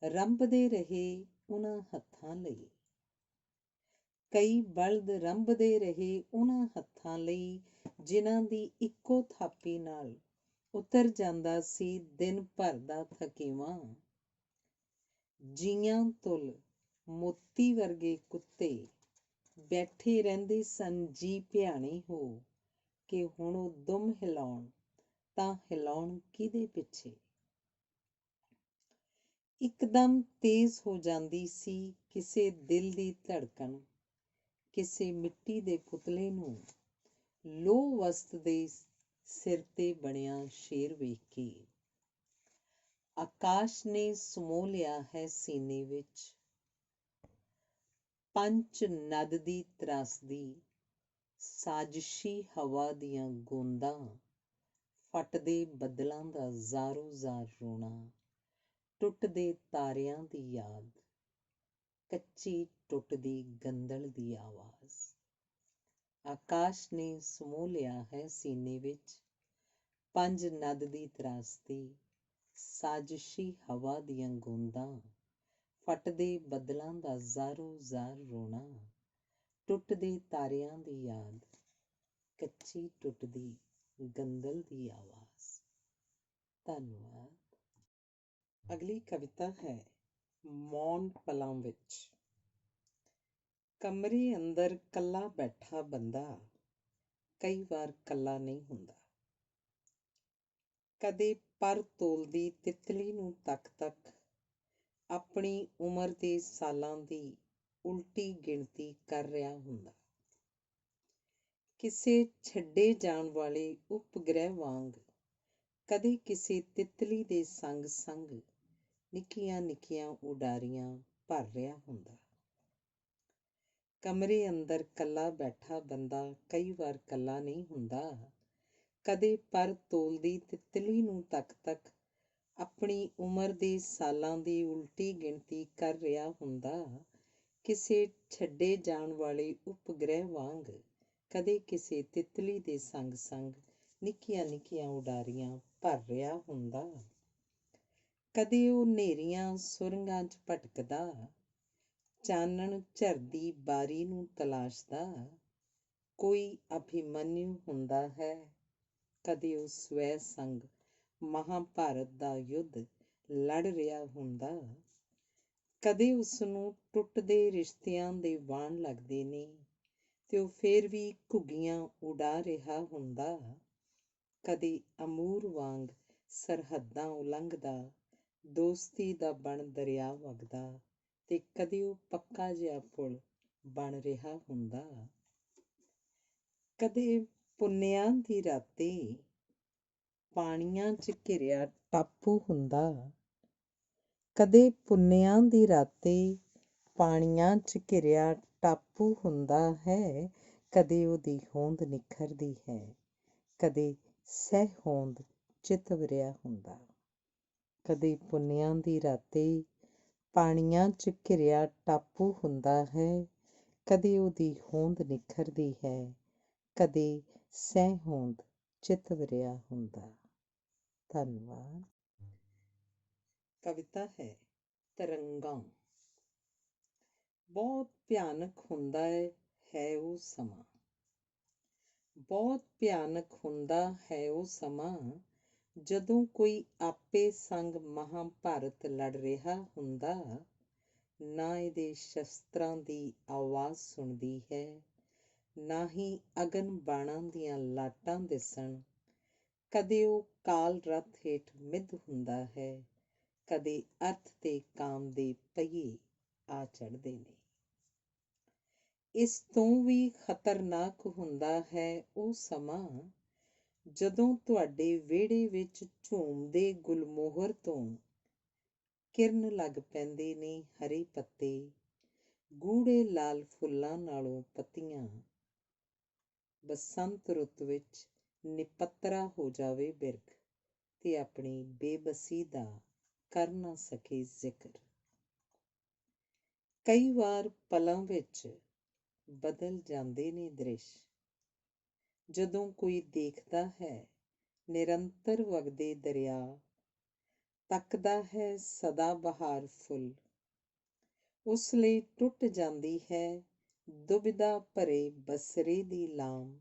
ਰੰਭਦੇ ਰਹੇ ਉਹਨਾਂ ਹੱਥਾਂ ਲਈ, ਕਈ ਬਲਦ ਰੰਭਦੇ ਰਹੇ ਉਹਨਾਂ ਹੱਥਾਂ ਲਈ, ਜਿਨ੍ਹਾਂ ਦੀ ਇੱਕੋ ਥਾਪੀ ਨਾਲ ਉਤਰ ਜਾਂਦਾ ਸੀ ਦਿਨ ਭਰ ਦਾ ਥਕੇਵਾਂ। ਜੀਆਂ ਤੁਲ ਮੋਤੀ ਵਰਗੇ ਕੁੱਤੇ ਬੈਠੇ ਰਹਿੰਦੇ ਸਨ ਜੀ ਭਿਆਣੇ ਹੋ, ਕਿ ਹੁਣ ਉਹ ਦੁਮ ਹਿਲਾਉਣ ਤਾਂ ਹਿਲਾਉਣ ਕਿਹਦੇ ਪਿੱਛੇ। ਇੱਕਦਮ ਤੇਜ਼ ਹੋ ਜਾਂਦੀ ਸੀ ਕਿਸੇ ਦਿਲ ਦੀ ਧੜਕਣ, ਕਿਸੇ ਮਿੱਟੀ ਦੇ ਪੁਤਲੇ ਨੂੰ ਲੋਹ ਵਸਤ ਦੇ ਸਿਰ ਤੇ ਬਣਿਆ ਸ਼ੇਰ ਵੇਖ ਕੇ। ਆਕਾਸ਼ ਨੇ ਸਮੋ ਲਿਆ ਹੈ ਸੀਨੇ ਵਿੱਚ, ਪੰਚ ਨਦ ਦੀ ਤਰਾਸਦੀ, ਸਾਜ਼ਿਸ਼ੀ ਹਵਾ ਦੀਆਂ ਗੂੰਦਾਂ, ਫਟਦੇ ਬੱਦਲਾਂ ਦਾ ਜ਼ਾਰੋ ਜ਼ਾਰ ਰੋਣਾ, ਟੁੱਟਦੇ ਤਾਰਿਆਂ ਦੀ ਯਾਦ, ਕੱਚੀ ਟੁੱਟਦੀ ਗੰਦਲ ਦੀ ਆਵਾਜ਼। ਆਕਾਸ਼ ਨੇ ਸਮੋ ਲਿਆ ਹੈ ਸੀਨੇ ਵਿੱਚ, ਪੰਜ ਨਦ ਦੀ ਤਰਾਸਦੀ, ਸਾਜ਼ਿਸ਼ੀ ਹਵਾ ਦੀਆਂ ਗੂੰਦਾਂ, ਫਟਦੇ ਬੱਦਲਾਂ ਦਾ ਜ਼ਾਰੋ ਜ਼ਾਰ ਰੋਣਾ, ਟੁੱਟਦੇ ਤਾਰਿਆਂ ਦੀ ਯਾਦ, ਕੱਚੀ ਟੁੱਟਦੀ ਗੰਦਲ ਦੀ ਆਵਾਜ਼। ਧੰਨਵਾਦ। ਅਗਲੀ ਕਵਿਤਾ ਹੈ ਮੌਨ ਪਲਾਂ ਵਿੱਚ। ਕਮਰੇ ਅੰਦਰ ਕੱਲਾ ਬੈਠਾ ਬੰਦਾ ਕਈ ਵਾਰ ਕੱਲਾ ਨਹੀਂ ਹੁੰਦਾ। ਕਦੇ ਪਰ ਤੋਲਦੀ ਤਿਤਲੀ ਨੂੰ ਤੱਕ ਤੱਕ ਆਪਣੀ ਉਮਰ ਦੇ ਸਾਲਾਂ ਦੀ ਉਲਟੀ ਗਿਣਤੀ ਕਰ ਰਿਹਾ ਹੁੰਦਾ। ਕਿਸੇ ਛੱਡੇ ਜਾਣ ਵਾਲੇ ਉਪਗ੍ਰਹਿ ਵਾਂਗ ਕਦੇ ਕਿਸੇ ਤਿਤਲੀ ਦੇ ਸੰਗ ਸੰਗ ਨਿੱਕੀਆਂ ਨਿੱਕੀਆਂ ਉਡਾਰੀਆਂ ਭਰ ਰਿਹਾ ਹੁੰਦਾ। ਕਮਰੇ ਅੰਦਰ ਕੱਲਾ ਬੈਠਾ ਬੰਦਾ ਕਈ ਵਾਰ ਕੱਲਾ ਨਹੀਂ ਹੁੰਦਾ। ਕਦੇ ਪਰ ਤੋਲਦੀ ਤਿਤਲੀ ਨੂੰ ਤੱਕ ਤੱਕ ਆਪਣੀ ਉਮਰ ਦੇ ਸਾਲਾਂ ਦੀ ਉਲਟੀ ਗਿਣਤੀ ਕਰ ਰਿਹਾ ਹੁੰਦਾ। ਕਿਸੇ ਛੱਡੇ ਜਾਣ ਵਾਲੇ ਉਪਗ੍ਰਹਿ ਵਾਂਗ ਕਦੇ ਕਿਸੇ ਤਿਤਲੀ ਦੇ ਸੰਗ ਸੰਗ ਨਿੱਕੀਆਂ ਨਿੱਕੀਆਂ ਉਡਾਰੀਆਂ ਭਰ ਰਿਹਾ ਹੁੰਦਾ। ਕਦੇ ਉਹ ਹਨੇਰੀਆਂ ਸੁਰੰਗਾਂ 'ਚ ਭਟਕਦਾ, ਚਾਨਣ ਝਰਦੀ ਬਾਰੀ ਨੂੰ ਤਲਾਸ਼ਦਾ, ਕੋਈ ਅਭਿਮਨਯੂ ਹੁੰਦਾ ਹੈ, ਕਦੇ ਉਹ ਸਵੈ ਸੰਗ ਮਹਾਭਾਰਤ ਦਾ ਯੁੱਧ ਲੜ ਰਿਹਾ ਹੁੰਦਾ, ਕਦੇ ਉਸਨੂੰ ਟੁੱਟਦੇ ਰਿਸ਼ਤਿਆਂ ਦੇ ਵਾਣ ਲੱਗਦੇ ਨੇ ਤੇ ਉਹ ਫੇਰ ਵੀ ਘੁੱਗੀਆਂ ਉਡਾ ਰਿਹਾ ਹੁੰਦਾ, ਕਦੇ ਅਮੂਰ ਵਾਂਗ ਸਰਹੱਦਾਂ ਉਲੰਘਦਾ ਦੋਸਤੀ ਦਾ ਬਣ ਦਰਿਆ ਵਗਦਾ ਤੇ ਕਦੇ ਉਹ ਪੱਕਾ ਜਿਹਾ ਪੁਲ ਬਣ ਰਿਹਾ ਹੁੰਦਾ। ਕਦੇ ਪੁੰਨਿਆਂ ਦੀ ਰਾਤੇ ਪਾਣੀਆਂ 'ਚ ਘਿਰਿਆ ਟਾਪੂ ਹੁੰਦਾ, ਕਦੇ ਪੁੰਨਿਆਂ ਦੀ ਰਾਤੇ ਪਾਣੀਆਂ 'ਚ ਘਿਰਿਆ ਟਾਪੂ ਹੁੰਦਾ ਹੈ, ਕਦੇ ਉਹਦੀ ਹੋਂਦ ਨਿਖਰਦੀ ਹੈ, ਕਦੇ ਸਹਿ ਹੋਂਦ ਚਿਤਵਰਿਆ ਹੁੰਦਾ। ਕਦੇ ਪੁੰਨਿਆਂ ਦੀ ਰਾਤੇ ਪਾਣੀਆਂ 'ਚ ਘਿਰਿਆ ਟਾਪੂ ਹੁੰਦਾ ਹੈ, ਕਦੇ ਉਹਦੀ ਹੋਂਦ ਨਿਖਰਦੀ ਹੈ, ਕਦੇ ਸਹਿ ਹੋਂਦ ਚਿਤਵਰਿਆ ਹੁੰਦਾ। ਧੰਨਵਾਦ। ਕਵਿਤਾ ਹੈ ਤਰੰਗਾਂ। ਬਹੁਤ ਭਿਆਨਕ ਹੁੰਦਾ ਹੈ ਉਹ ਸਮਾਂ, ਬਹੁਤ ਭਿਆਨਕ ਹੁੰਦਾ ਹੈ ਉਹ ਸਮਾਂ, ਜਦੋਂ ਕੋਈ ਆਪੇ ਸੰਗ ਮਹਾਭਾਰਤ ਲੜ ਰਿਹਾ ਹੁੰਦਾ। ਨਾ ਇਹਦੇ ਸ਼ਸਤਰਾਂ ਦੀ ਆਵਾਜ਼ ਸੁਣਦੀ ਹੈ, ਨਾ ਹੀ ਅਗਨ ਬਾਣਾਂ ਦੀਆਂ ਲਾਟਾਂ ਦਿਸਣ। ਕਦੇ ਉਹ ਕਾਲ ਰੱਥ ਹੇਠ ਮਿੱਧ ਹੁੰਦਾ ਹੈ, ਕਦੇ ਅਰਥ ਤੇ ਕਾਮ ਦੇ ਪਹੀਏ ਆ ਚੜ੍ਹਦੇ ਨੇ। ਇਸ ਤੋਂ ਵੀ ਖਤਰਨਾਕ ਹੁੰਦਾ ਹੈ ਉਹ ਸਮਾਂ, ਜਦੋਂ ਤੁਹਾਡੇ ਵਿਹੜੇ ਵਿੱਚ ਝੂਮਦੇ ਗੁਲਮੋਹਰ ਤੋਂ ਕਿਰਨ ਲੱਗ ਪੈਂਦੇ ਨੇ ਹਰੇ ਪੱਤੇ, ਗੂੜ੍ਹੇ ਲਾਲ ਫੁੱਲਾਂ ਨਾਲੋਂ ਪੱਤੀਆਂ। ਬਸੰਤ ਰੁੱਤ ਵਿੱਚ ਨਿਪੱਤਰਾ ਹੋ ਜਾਵੇ ਬਿਰਖ ਤੇ ਆਪਣੀ ਬੇਬਸੀ ਦਾ ਕਰ ਨਾ ਸਕੇ ਜ਼ਿਕਰ। ਕਈ ਵਾਰ ਪਲਾਂ ਵਿੱਚ ਬਦਲ ਜਾਂਦੇ ਨੇ ਦ੍ਰਿਸ਼, ਜਦੋਂ ਕੋਈ ਦੇਖਦਾ ਹੈ ਨਿਰੰਤਰ ਵਗਦੇ ਦਰਿਆ, ਤੱਕਦਾ ਹੈ ਸਦਾ ਬਹਾਰ ਫੁੱਲ, ਉਸ ਲਈ ਟੁੱਟ ਜਾਂਦੀ ਹੈ ਦੁਬਿਧਾ ਭਰੇ ਬਸਰੇ ਦੀ ਲਾਮ,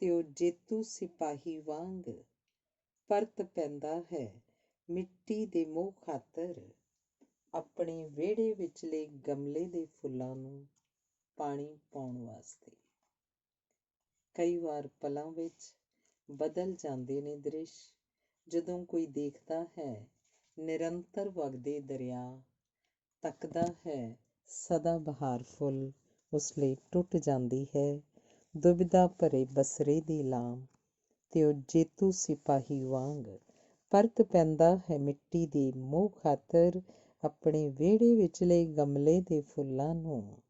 ਤੇ ਉਹ ਜੇਤੂ ਸਿਪਾਹੀ ਵਾਂਗ ਪਰਤ ਪੈਂਦਾ ਹੈ ਮਿੱਟੀ ਦੇ ਮੋਹ ਖਾਤਰ, ਆਪਣੇ ਵਿਹੜੇ ਵਿਚਲੇ ਗਮਲੇ ਦੇ ਫੁੱਲਾਂ ਨੂੰ ਪਾਣੀ ਪਾਉਣ ਵਾਸਤੇ। ਕਈ ਵਾਰ ਪਲਾਂ ਵਿੱਚ ਬਦਲ ਜਾਂਦੇ ਨੇ ਦ੍ਰਿਸ਼, ਜਦੋਂ ਕੋਈ ਦੇਖਦਾ ਹੈ ਨਿਰੰਤਰ ਵਗਦੇ ਦਰਿਆ, ਤੱਕਦਾ ਹੈ ਸਦਾ ਬਹਾਰ ਫੁੱਲ, ਉਸ ਲਈ ਟੁੱਟ ਜਾਂਦੀ ਹੈ ਦੁਬਿਧਾ ਭਰੇ ਬਸਰੇ ਦੀ ਲਾਮ, ਤੇ ਉਹ ਜੇਤੂ ਸਿਪਾਹੀ ਵਾਂਗ ਪਰਤ ਪੈਂਦਾ ਹੈ ਮਿੱਟੀ ਦੇ ਮੋਹ ਖਾਤਰ, ਆਪਣੇ ਵਿਹੜੇ ਵਿਚਲੇ ਗਮਲੇ ਦੇ ਫੁੱਲਾਂ ਨੂੰ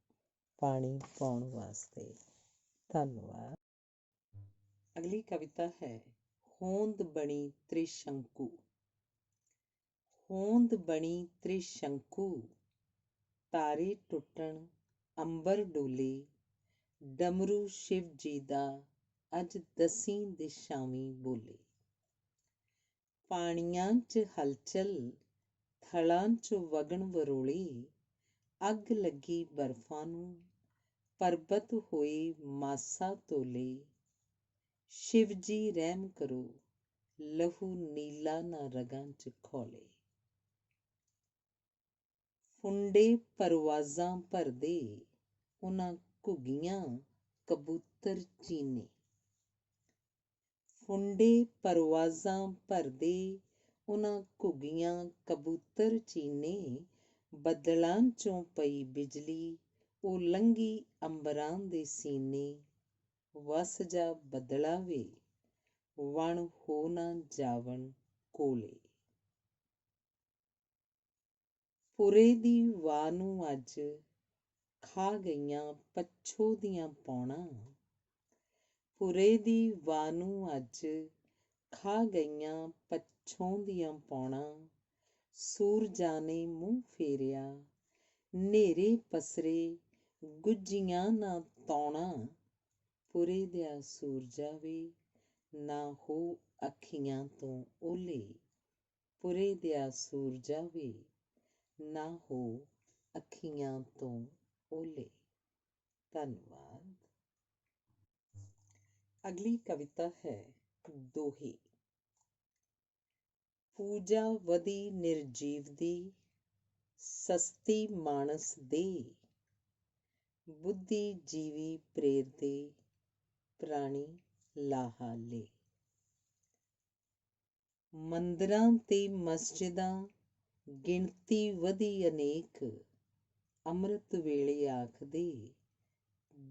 ਪਾਣੀ ਪਾਉਣ ਵਾਸਤੇ। ਧੰਨਵਾਦ। ਅਗਲੀ ਕਵਿਤਾ ਹੈ ਹੋਂਦ ਬਣੀ ਤ੍ਰਿਸ਼ੰਕੂ। ਹੋਂਦ ਬਣੀ ਤ੍ਰਿਸ਼ੰਕੂ, ਤਾਰੇ ਟੁੱਟਣ ਅੰਬਰ ਡੋਲੇ, ਡਮਰੂ ਸ਼ਿਵ ਜੀ ਦਾ ਅੱਜ ਦਸੀਂ ਦਿਸ਼ਾਵੀਂ ਬੋਲੇ। ਪਾਣੀਆਂ 'ਚ ਹਲਚਲ, ਥਲਾਂ 'ਚ ਵਗਣ ਵਰੋਲੇ, ਅੱਗ ਲੱਗੀ ਬਰਫ਼ਾਂ ਨੂੰ, ਪਰਬਤ ਹੋਏ ਮਾਸਾ ਤੋਲੇ। ਸ਼ਿਵ ਜੀ ਰਹਿਮ ਕਰੋ, ਲਹੂ ਨੀਲਾ ਨਾ ਰਗਾਂ 'ਚ ਖੌਲੇ। ਫੁੰਡੇ ਪਰਵਾਜ਼ਾਂ ਭਰਦੇ, ਉਹਨਾਂ ਘੁੱਗੀਆਂ ਕਬੂਤਰ ਚੀਨੇ। ਫੁੰਡੇ ਪਰਵਾਜ਼ਾਂ ਭਰਦੇ, ਉਹਨਾਂ ਘੁੱਗੀਆਂ ਕਬੂਤਰ ਚੀਨੇ। ਬੱਦਲਾਂ 'ਚੋਂ ਪਈ ਬਿਜਲੀ, ਉਹ ਲੰਘੀ ਅੰਬਰਾਂ ਦੇ ਸੀਨੇ। ਵਸ ਜਾ ਬੱਦਲਾ ਵੇ, ਵਣ ਹੋ ਨਾ ਜਾਵਣ ਕੋਲੇ। ਪੁਰੇ ਦੀ ਵਾਹ ਨੂੰ ਅੱਜ ਖਾ ਗਈਆਂ ਪੱਛੋ ਦੀਆਂ ਪੌਣਾਂ। ਪੁਰੇ ਦੀ ਵਾਹ ਨੂੰ ਅੱਜ ਖਾ ਗਈਆਂ ਪੱਛੋਂ ਦੀਆਂ ਪੌਣਾਂ। ਸੂਰਜਾਂ ਨੇ ਮੂੰਹ ਫੇਰਿਆ, ਨੇਰੇ ਪਸਰੇ ਗੁੱਝੀਆਂ ਨਾ ਤੌਣਾਂ। ਪੁਰੇ ਦਿਆ ਸੂਰਜਾ ਵੇ, ਨਾ ਹੋ ਅੱਖੀਆਂ ਤੋਂ ਓਹਲੇ। ਪੁਰੇ ਦਿਆ ਸੂਰਜਾ ਵੇ, ਨਾ ਹੋ ਅੱਖੀਆਂ ਤੋਂ ਓਹਲੇ। ਧੰਨਵਾਦ। ਅਗਲੀ ਕਵਿਤਾ ਹੈ ਦੋਹੇ। ਪੂਜਾ ਵਧੀ ਨਿਰਜੀਵ ਦੀ, ਸਸਤੀ ਮਾਨਸ ਦੇ, ਬੁੱਧੀ ਜੀਵੀ ਪ੍ਰੇਰਦੇ, ਪ੍ਰਾਣੀ ਲਾਹਾ ਲੇ। ਮੰਦਰਾਂ ਤੇ ਮਸਜਿਦਾਂ ਗਿਣਤੀ ਵਧੀ ਅਨੇਕ, ਅੰਮ੍ਰਿਤ ਵੇਲੇ ਆਖਦੇ,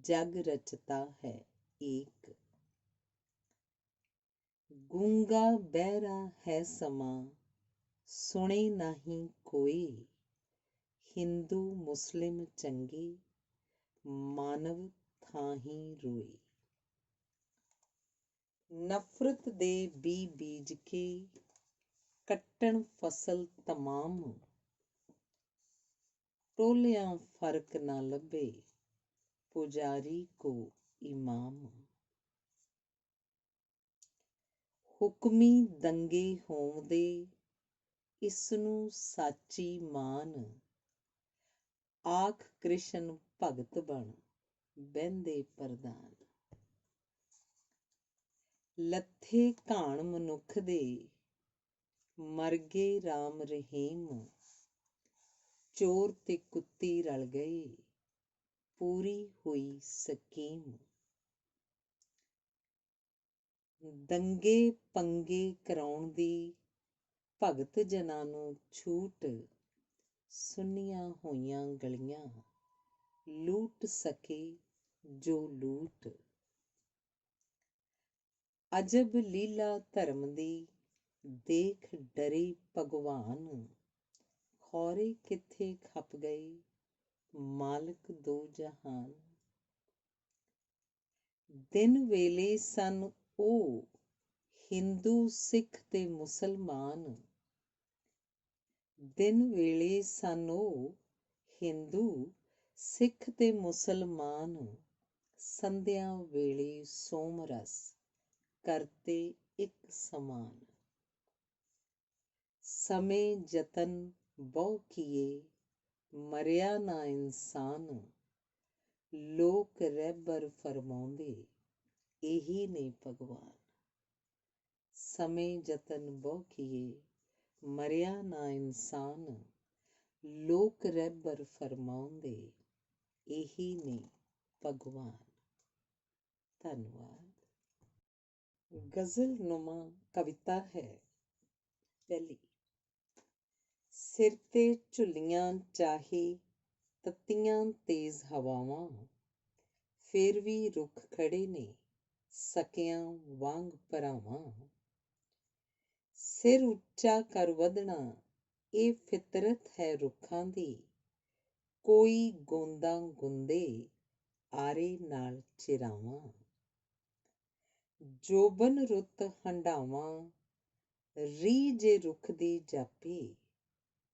ਜਗ ਰਚਤਾ ਹੈ ਏਕ। ਗੂੰਗਾ ਬਹਿਰਾ ਹੈ ਸਮਾਂ, ਸੁਣੇ ਨਾਹੀਂ ਕੋਈ, ਹਿੰਦੂ ਮੁਸਲਿਮ ਚੰਗੇ, ਮਾਨਵ ਥਾਹੀਂ ਰੋਏ। ਨਫ਼ਰਤ ਦੇ ਬੀਜ ਬੀਜ ਕੇ, ਕੱਟਣ ਫਸਲ ਤਮਾਮ, ਟੋਲਿਆਂ ਫਰਕ ਨਾ ਲੱਭੇ, ਪੁਜਾਰੀ ਕੋ ਇਮਾਮ। ਹੁਕਮੀ ਦੰਗੇ ਹੋਂਦੇ, ਇਸਨੂੰ ਸਾਚੀ ਮਾਨ, ਆਖ ਕ੍ਰਿਸ਼ਨ ਭਗਤ ਬਣ, ਬਹਿੰਦੇ ਪ੍ਰਧਾਨ। ਲੱਥੇ ਘਾਣ ਮਨੁੱਖ ਦੇ, ਮਰਗੇ ਰਾਮ ਰਹੀਮ, ਚੋਰ ਤੇ ਕੁੱਤੀ ਰਲ ਗਏ, ਪੂਰੀ ਹੋਈ ਸਕੀਮ। ਦੰਗੇ ਪੰਗੇ ਕਰਾਉਣ ਦੀ, ਭਗਤ ਜਨਾਂ ਨੂੰ ਛੂਟ, ਸੁੰਨੀਆਂ ਹੋਈਆਂ ਗਲੀਆਂ, ਲੂਟ ਸਕੇ ਜੋ ਲੂਟ। ਅਜਬ ਲੀਲਾ ਧਰਮ ਦੀ, ਦੇਖ ਡਰੇ ਭਗਵਾਨ, ਖੌਰੇ ਕਿੱਥੇ ਖਪ ਗਏ, ਮਾਲਕ ਦੋ ਜਹਾਨ। ਦਿਨ ਵੇਲੇ ਸਨ ਉਹ, ਹਿੰਦੂ ਸਿੱਖ ਤੇ ਮੁਸਲਮਾਨ, ਦਿਨ ਵੇਲੇ ਸਨ ਉਹ, ਹਿੰਦੂ ਸਿੱਖ ਤੇ ਮੁਸਲਮਾਨ, ਸੰਧਿਆ ਵੇਲੇ ਸੋਮ ਰਸ, ਕਰਤੇ ਇੱਕ ਸਮਾਨ। ਸਮੇਂ ਜਤਨ ਬਹੁ ਕੀਏ, ਮਰਿਆ ਨਾ ਇਨਸਾਨ, ਲੋਕ ਰਹਿਬਰ ਫਰਮਾਉਂਦੇ, ਇਹੀ ਨੇ ਭਗਵਾਨ। ਸਮੇਂ ਜਤਨ ਬਹੁ ਕੀਏ, ਮਰਿਆ ਨਾ ਇਨਸਾਨ, ਲੋਕ ਰਹਿਬਰ ਫਰਮਾਉਂਦੇ, ਇਹੀ ਨੇ ਭਗਵਾਨ। ਧੰਨਵਾਦ। ਗਜ਼ਲ ਨੁਮਾ ਕਵਿਤਾ ਹੈ ਪਹਿਲੀ। ਸਿਰ ਤੇ ਝੁੱਲੀਆਂ ਚਾਹੇ ਤੱਤੀਆਂ ਤੇਜ਼ ਹਵਾਵਾਂ, ਫਿਰ ਵੀ ਰੁੱਖ ਖੜ੍ਹੇ ਨੇ ਸਕਿਆਂ ਵਾਂਗ ਭਰਾਵਾਂ। ਸਿਰ ਉੱਚਾ ਕਰ ਵਧਣਾ ਇਹ ਫਿਤਰਤ ਹੈ ਰੁੱਖਾਂ ਦੀ, ਕੋਈ ਗੋਂਦਾਂ ਗੁੰਦੇ ਆਰੇ ਨਾਲ ਚਿਰਾਵਾਂ। ਜੋਬਨ ਰੁੱਤ ਹੰਢਾਵਾਂ, ਰੀਝ ਜੇ ਰੁੱਖ ਦੀ ਜਾਪੇ,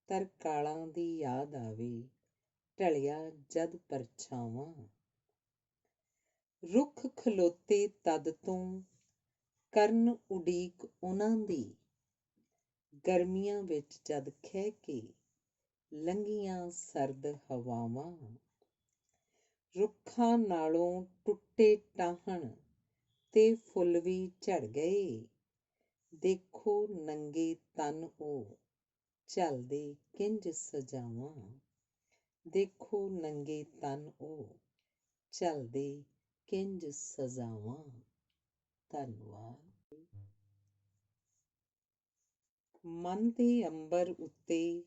ਤਰਕਾਲਾਂ ਦੀ ਯਾਦ ਆਵੇ, ਢਲਿਆ ਜਦ ਪਰਛਾਵਾਂ। ਰੁੱਖ ਖਲੋਤੇ ਤਦ ਤੋਂ, ਕਰਨ ਉਡੀਕ ਉਹਨਾਂ ਦੀ, ਗਰਮੀਆਂ ਵਿੱਚ ਜਦ ਖਹਿ ਕੇ ਲੰਘੀਆਂ ਸਰਦ ਹਵਾਵਾਂ। ਰੁੱਖਾਂ ਨਾਲੋਂ ਟੁੱਟੇ ਟਾਹਣ ਤੇ ਫੁੱਲ ਵੀ ਝੜ ਗਏ, ਦੇਖੋ ਨੰਗੇ ਤਨ ਉਹ ਝੱਲਦੇ ਕਿੰਜ ਸਜਾਵਾਂ। ਦੇਖੋ ਨੰਗੇ ਤਨ ਉਹ ਝੱਲਦੇ ਕਿੰਜ ਸਜਾਵਾਂ। ਧੰਨਵਾਦ। ਮਨ ਦੇ ਅੰਬਰ ਉੱਤੇ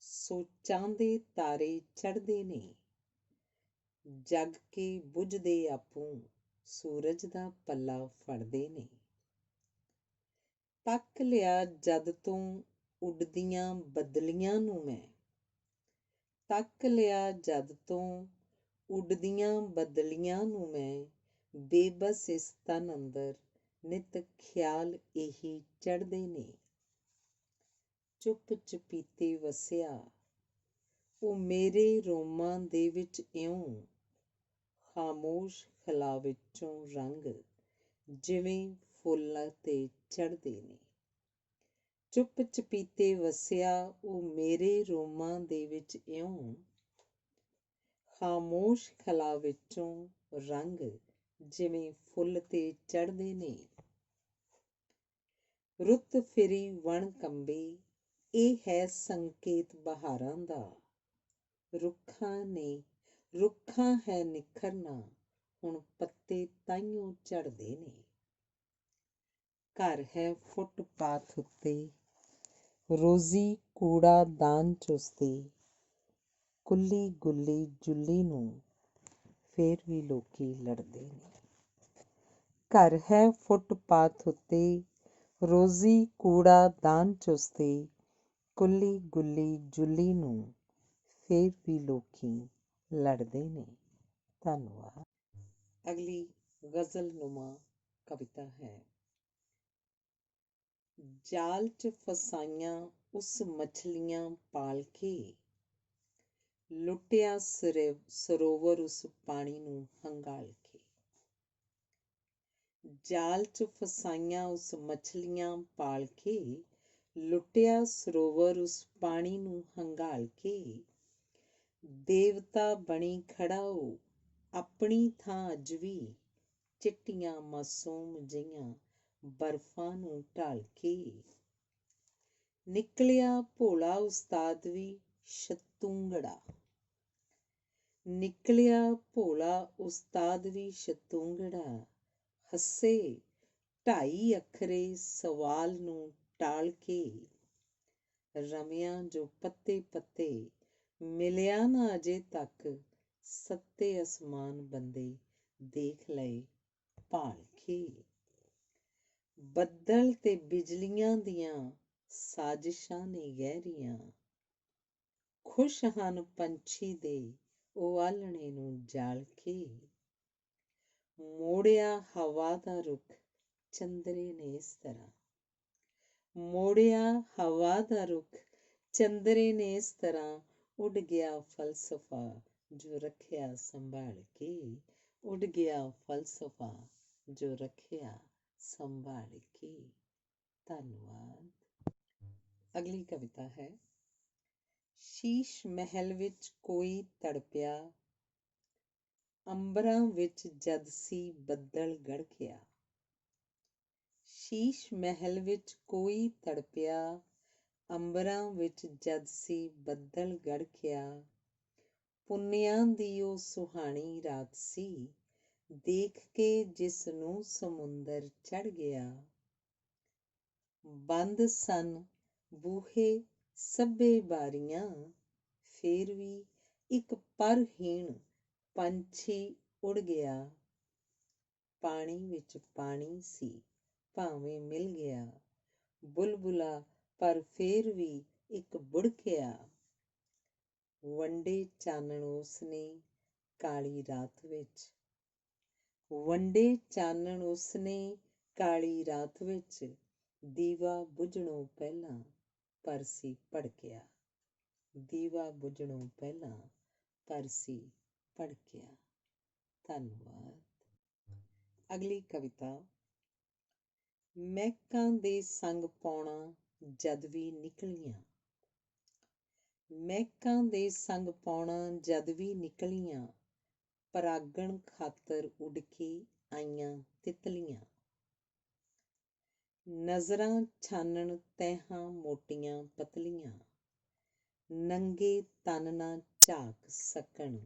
ਸੋਚਾਂ ਦੇ ਤਾਰੇ ਚੜ੍ਹਦੇ ਨੇ, ਜਗ ਕੇ ਬੁਝਦੇ ਆਪੋਂ ਸੂਰਜ ਦਾ ਪੱਲਾ ਫੜਦੇ ਨੇ। ਤੱਕ ਲਿਆ ਜਦ ਤੋਂ ਉੱਡਦੀਆਂ ਬਦਲੀਆਂ ਨੂੰ ਮੈਂ, ਤੱਕ ਲਿਆ ਜਦ ਤੋਂ ਉੱਡਦੀਆਂ ਬਦਲੀਆਂ ਨੂੰ ਮੈਂ, ਬੇਬਸ ਇਸ ਤਨ ਅੰਦਰ ਨਿਤ ਖਿਆਲ ਇਹੀ ਚੜ੍ਹਦੇ ਨੇ। ਚੁੱਪ ਚੁਪੀਤੇ ਵਸਿਆ ਉਹ ਮੇਰੇ ਰੋਮਾਂ ਦੇ ਵਿੱਚ ਇਉਂ, ਖਾਮੋਸ਼ ਖਲਾ ਵਿੱਚੋਂ ਰੰਗ ਜਿਵੇਂ ਫੁੱਲਾਂ ਤੇ ਚੜ੍ਹਦੇ ਨੇ। ਚੁੱਪ ਚਪੀਤੇ ਵਸਿਆ ਉਹ ਮੇਰੇ ਰੋਮਾਂ ਦੇ ਵਿੱਚ ਇਉਂ, ਖਾਮੋਸ਼ ਖਲਾ ਵਿੱਚੋਂ ਰੰਗ ਜਿਵੇਂ ਫੁੱਲ ਤੇ ਚੜ੍ਹਦੇ ਨੇ। ਰੁੱਤ ਫਿਰੀ ਵਣ ਕੰਬੇ, ਇਹ ਹੈ ਸੰਕੇਤ ਬਹਾਰਾਂ ਦਾ। ਰੁੱਖਾਂ ਹੈ ਨਿਖਰਨਾ, ਹੁਣ ਪੱਤੇ ਤਾਈਓਂ ਝੜਦੇ ਨੇ। ਘਰ ਹੈ ਫੁੱਟਪਾਥ ਉੱਤੇ, ਰੋਜ਼ੀ ਕੂੜਾ ਦਾਨ ਚੁਸਦੀ। ਕੁੱਲੀ ਗੁੱਲੀ ਜੁੱਲੀ ਨੂੰ ਫੇਰ ਵੀ ਲੋਕੀ ਲੜਦੇ ਨੇ। ਘਰ ਹੈ ਫੁੱਟਪਾਥ ਉੱਤੇ, ਰੋਜ਼ੀ ਕੂੜਾ ਦਾਨ ਚੁਸਦੀ। ਕੁੱਲੀ ਗੁੱਲੀ ਜੁੱਲੀ ਨੂੰ ਫੇਰ ਵੀ ਲੋਕੀ ਲੜਦੇ ਨੇ। ਧੰਨਵਾਦ। ਅਗਲੀ ਗਜ਼ਲ ਨੁਮਾ ਕਵਿਤਾ ਹੈ। ਜਾਲ 'ਚ ਫਸਾਈਆਂ ਉਸ ਮਛਲੀਆਂ ਪਾਲ ਕੇ, ਲੁੱਟਿਆ ਸਰੋਵਰ ਉਸ ਪਾਣੀ ਨੂੰ ਹੰਗਾਲ ਕੇ। ਜਾਲ 'ਚ ਫਸਾਈਆਂ ਉਸ ਮਛਲੀਆਂ ਪਾਲ ਕੇ, ਲੁੱਟਿਆ ਸਰੋਵਰ ਉਸ ਪਾਣੀ ਨੂੰ ਹੰਗਾਲ ਕੇ। ਦੇਵਤਾ ਬਣੀ ਖੜਾ ਉਹ, ਆਪਣੀ ਥਾਂ ਅੱਜ ਵੀ, ਚਿੱਟੀਆਂ ਮਾਸੂਮ ਜਿਹੀਆਂ ਬਰਫ਼ਾਂ ਨੂੰ ਢਾਲ ਕੇ। ਨਿਕਲਿਆ ਭੋਲਾ ਉਸਤਾਦ ਵੀ ਸ਼ਤੂੰਗੜਾ, ਨਿਕਲਿਆ ਭੋਲਾ ਉਸਤਾਦ ਵੀ ਸ਼ਤੂੰਗੜਾ। ਹੱਸੇ 2.5 ਅੱਖਰੇ ਸਵਾਲ ਨੂੰ ਟਾਲ ਕੇ। ਰਮਿਆਂ ਜੋ ਪੱਤੇ ਪੱਤੇ, ਮਿਲਿਆ ਨਾ ਅਜੇ ਤੱਕ, ਸੱਤੇ ਅਸਮਾਨ ਬੰਦੇ ਦੇਖ ਲਏ ਭਾਲ ਕੇ। ਬੱਦਲ ਤੇ ਬਿਜਲੀਆਂ ਦੀਆਂ ਸਾਜ਼ਿਸ਼ਾਂ ਨੇ ਗਹਿਰੀਆਂ, ਖੁਸ਼ ਹਨ ਪੰਛੀ ਦੇ ਉਹ ਆਲ੍ਹਣੇ ਨੂੰ ਜਾਲ ਕੇ। ਮੋੜਿਆ ਹਵਾ ਦਾ ਰੁਖ ਚੰਦਰੇ ਨੇ ਇਸ ਤਰ੍ਹਾਂ, ਮੋੜਿਆ ਹਵਾ ਦਾ ਰੁਖ ਚੰਦਰੇ ਨੇ ਇਸ ਤਰ੍ਹਾਂ। ਉੱਡ ਗਿਆ ਫ਼ਲਸਫ਼ਾ ਜੋ ਰੱਖਿਆ ਸੰਭਾਲ ਕੇ, ਉੱਡ ਗਿਆ ਫ਼ਲਸਫ਼ਾ ਜੋ ਰੱਖਿਆ ਸੰਭਾਲ ਕੇ। ਧੰਨਵਾਦ। ਅਗਲੀ ਕਵਿਤਾ ਹੈ। ਸ਼ੀਸ਼ ਮਹਿਲ ਵਿੱਚ ਕੋਈ ਤੜਪਿਆ, ਅੰਬਰਾਂ ਵਿੱਚ ਜਦ ਸੀ ਬੱਦਲ ਗੜਕਿਆ। ਸ਼ੀਸ਼ ਮਹਿਲ ਵਿੱਚ ਕੋਈ ਤੜਪਿਆ, ਅੰਬਰਾਂ ਵਿੱਚ ਜਦ ਸੀ ਬੱਦਲ ਗੜਕਿਆ। ਪੁੰਨਿਆਂ ਦੀ ਉਹ ਸੁਹਾਣੀ ਰਾਤ ਸੀ, ਦੇਖ ਕੇ ਜਿਸ ਨੂੰ ਸਮੁੰਦਰ ਚੜ੍ਹ ਗਿਆ। ਬੰਦ ਸਨ ਬੂਹੇ ਸਭੇ ਬਾਰੀਆਂ, ਫੇਰ ਵੀ ਇੱਕ ਪਰਹੀਣ ਪੰਛੀ ਉੜ ਗਿਆ। ਪਾਣੀ ਵਿੱਚ ਪਾਣੀ ਸੀ ਭਾਵੇਂ ਮਿਲ ਗਿਆ, ਬੁਲਬੁਲਾ ਪਰ ਫੇਰ ਵੀ ਇੱਕ ਬੁੜਕਿਆ। ਵੰਡੇ ਚਾਨਣ ਉਸਨੇ ਕਾਲੀ ਰਾਤ ਵਿੱਚ, ਵੰਡੇ ਚਾਨਣ ਉਸਨੇ ਕਾਲੀ ਰਾਤ ਵਿੱਚ, ਦੀਵਾ ਬੁਝਣੋਂ ਪਹਿਲਾਂ ਪਰ ਸੀ ਭੜਕਿਆ। ਦੀਵਾ ਬੁਝਣੋਂ ਪਹਿਲਾਂ ਪਰ ਸੀ ਭੜਕਿਆ। ਧੰਨਵਾਦ। ਅਗਲੀ ਕਵਿਤਾ। ਮਹਿਕਾਂ ਦੇ ਸੰਗ ਪਾਉਣਾ ਜਦ ਵੀ ਨਿਕਲੀਆਂ, ਮਹਿਕਾਂ ਦੇ ਸੰਗ ਪਾਉਣਾ ਜਦ ਵੀ ਨਿਕਲੀਆਂ, ਪਰਾਗਣ ਖਾਤਰ ਉੱਡ ਕੇ ਆਈਆਂ ਤਿਤਲੀਆਂ। ਨਜ਼ਰਾਂ ਛਾਨਣ ਤੈਹਾਂ ਮੋਟੀਆਂ ਪਤਲੀਆਂ, ਨੰਗੇ ਤਨ ਨਾ ਝਾਕ ਸਕਣ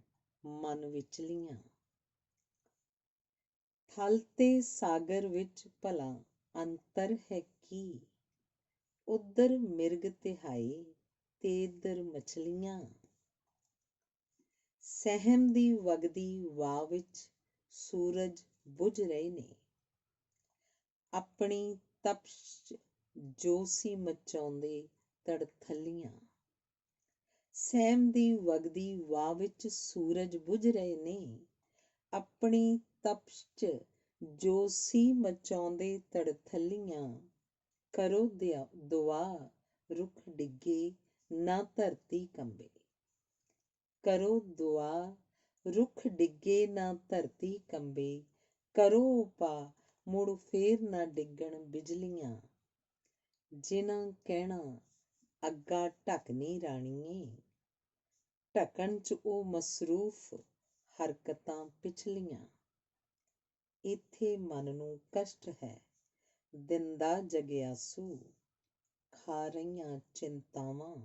ਮਨ ਵਿਚਲੀਆਂ। ਥਲ ਤੇ ਸਾਗਰ ਵਿੱਚ ਭਲਾ ਅੰਤਰ ਹੈ ਕੀ, ਉੱਧਰ ਮਿਰਗ ਤਿਹਾਏ ਤੇ ਇੱਧਰ ਮਛਲੀਆਂ। ਸਹਿਮ ਦੀ ਵਗਦੀ ਵਾਹ ਵਿੱਚ ਸੂਰਜ ਬੁਝ ਰਹੇ ਨੇ, ਆਪਣੀ ਤਪਸ਼ ਜੋ ਸੀ ਮਚਾਉਂਦੇ ਤੜਥੱਲੀਆਂ। ਸਹਿਮ ਦੀ ਵਗਦੀ ਵਾਹ ਵਿੱਚ ਸੂਰਜ ਬੁਝ ਰਹੇ ਨੇ, ਆਪਣੀ ਤਪਸ਼ ਜੋ ਸੀ ਮਚਾਉਂਦੇ ਤੜਥੱਲੀਆਂ। ਕਰੋ ਦੁਆ ਰੁੱਖ ਡਿੱਗੇ ਨਾ ਧਰਤੀ ਕੰਬੇ, ਕਰੋ ਦੁਆ ਰੁੱਖ ਡਿੱਗੇ ਨਾ ਧਰਤੀ ਕੰਬੇ। ਕਰੋ ਉਪਾਅ ਮੁੜ ਫੇਰ ਨਾ ਡਿੱਗਣ ਬਿਜਲੀਆਂ। ਜਿਨ੍ਹਾਂ ਕਹਿਣਾ ਅੱਗਾ ਢੱਕਣੀ ਰਾਣੀਏ, ਢਕਣ 'ਚ ਉਹ ਮਸਰੂਫ ਹਰਕਤਾਂ ਪਿਛਲੀਆਂ। ਇੱਥੇ ਮਨ ਨੂੰ ਕਸ਼ਟ ਹੈ, ਦਿਨ ਦਾ ਜਗਿਆਸੂ, ਖਾ ਰਹੀਆਂ ਚਿੰਤਾਵਾਂ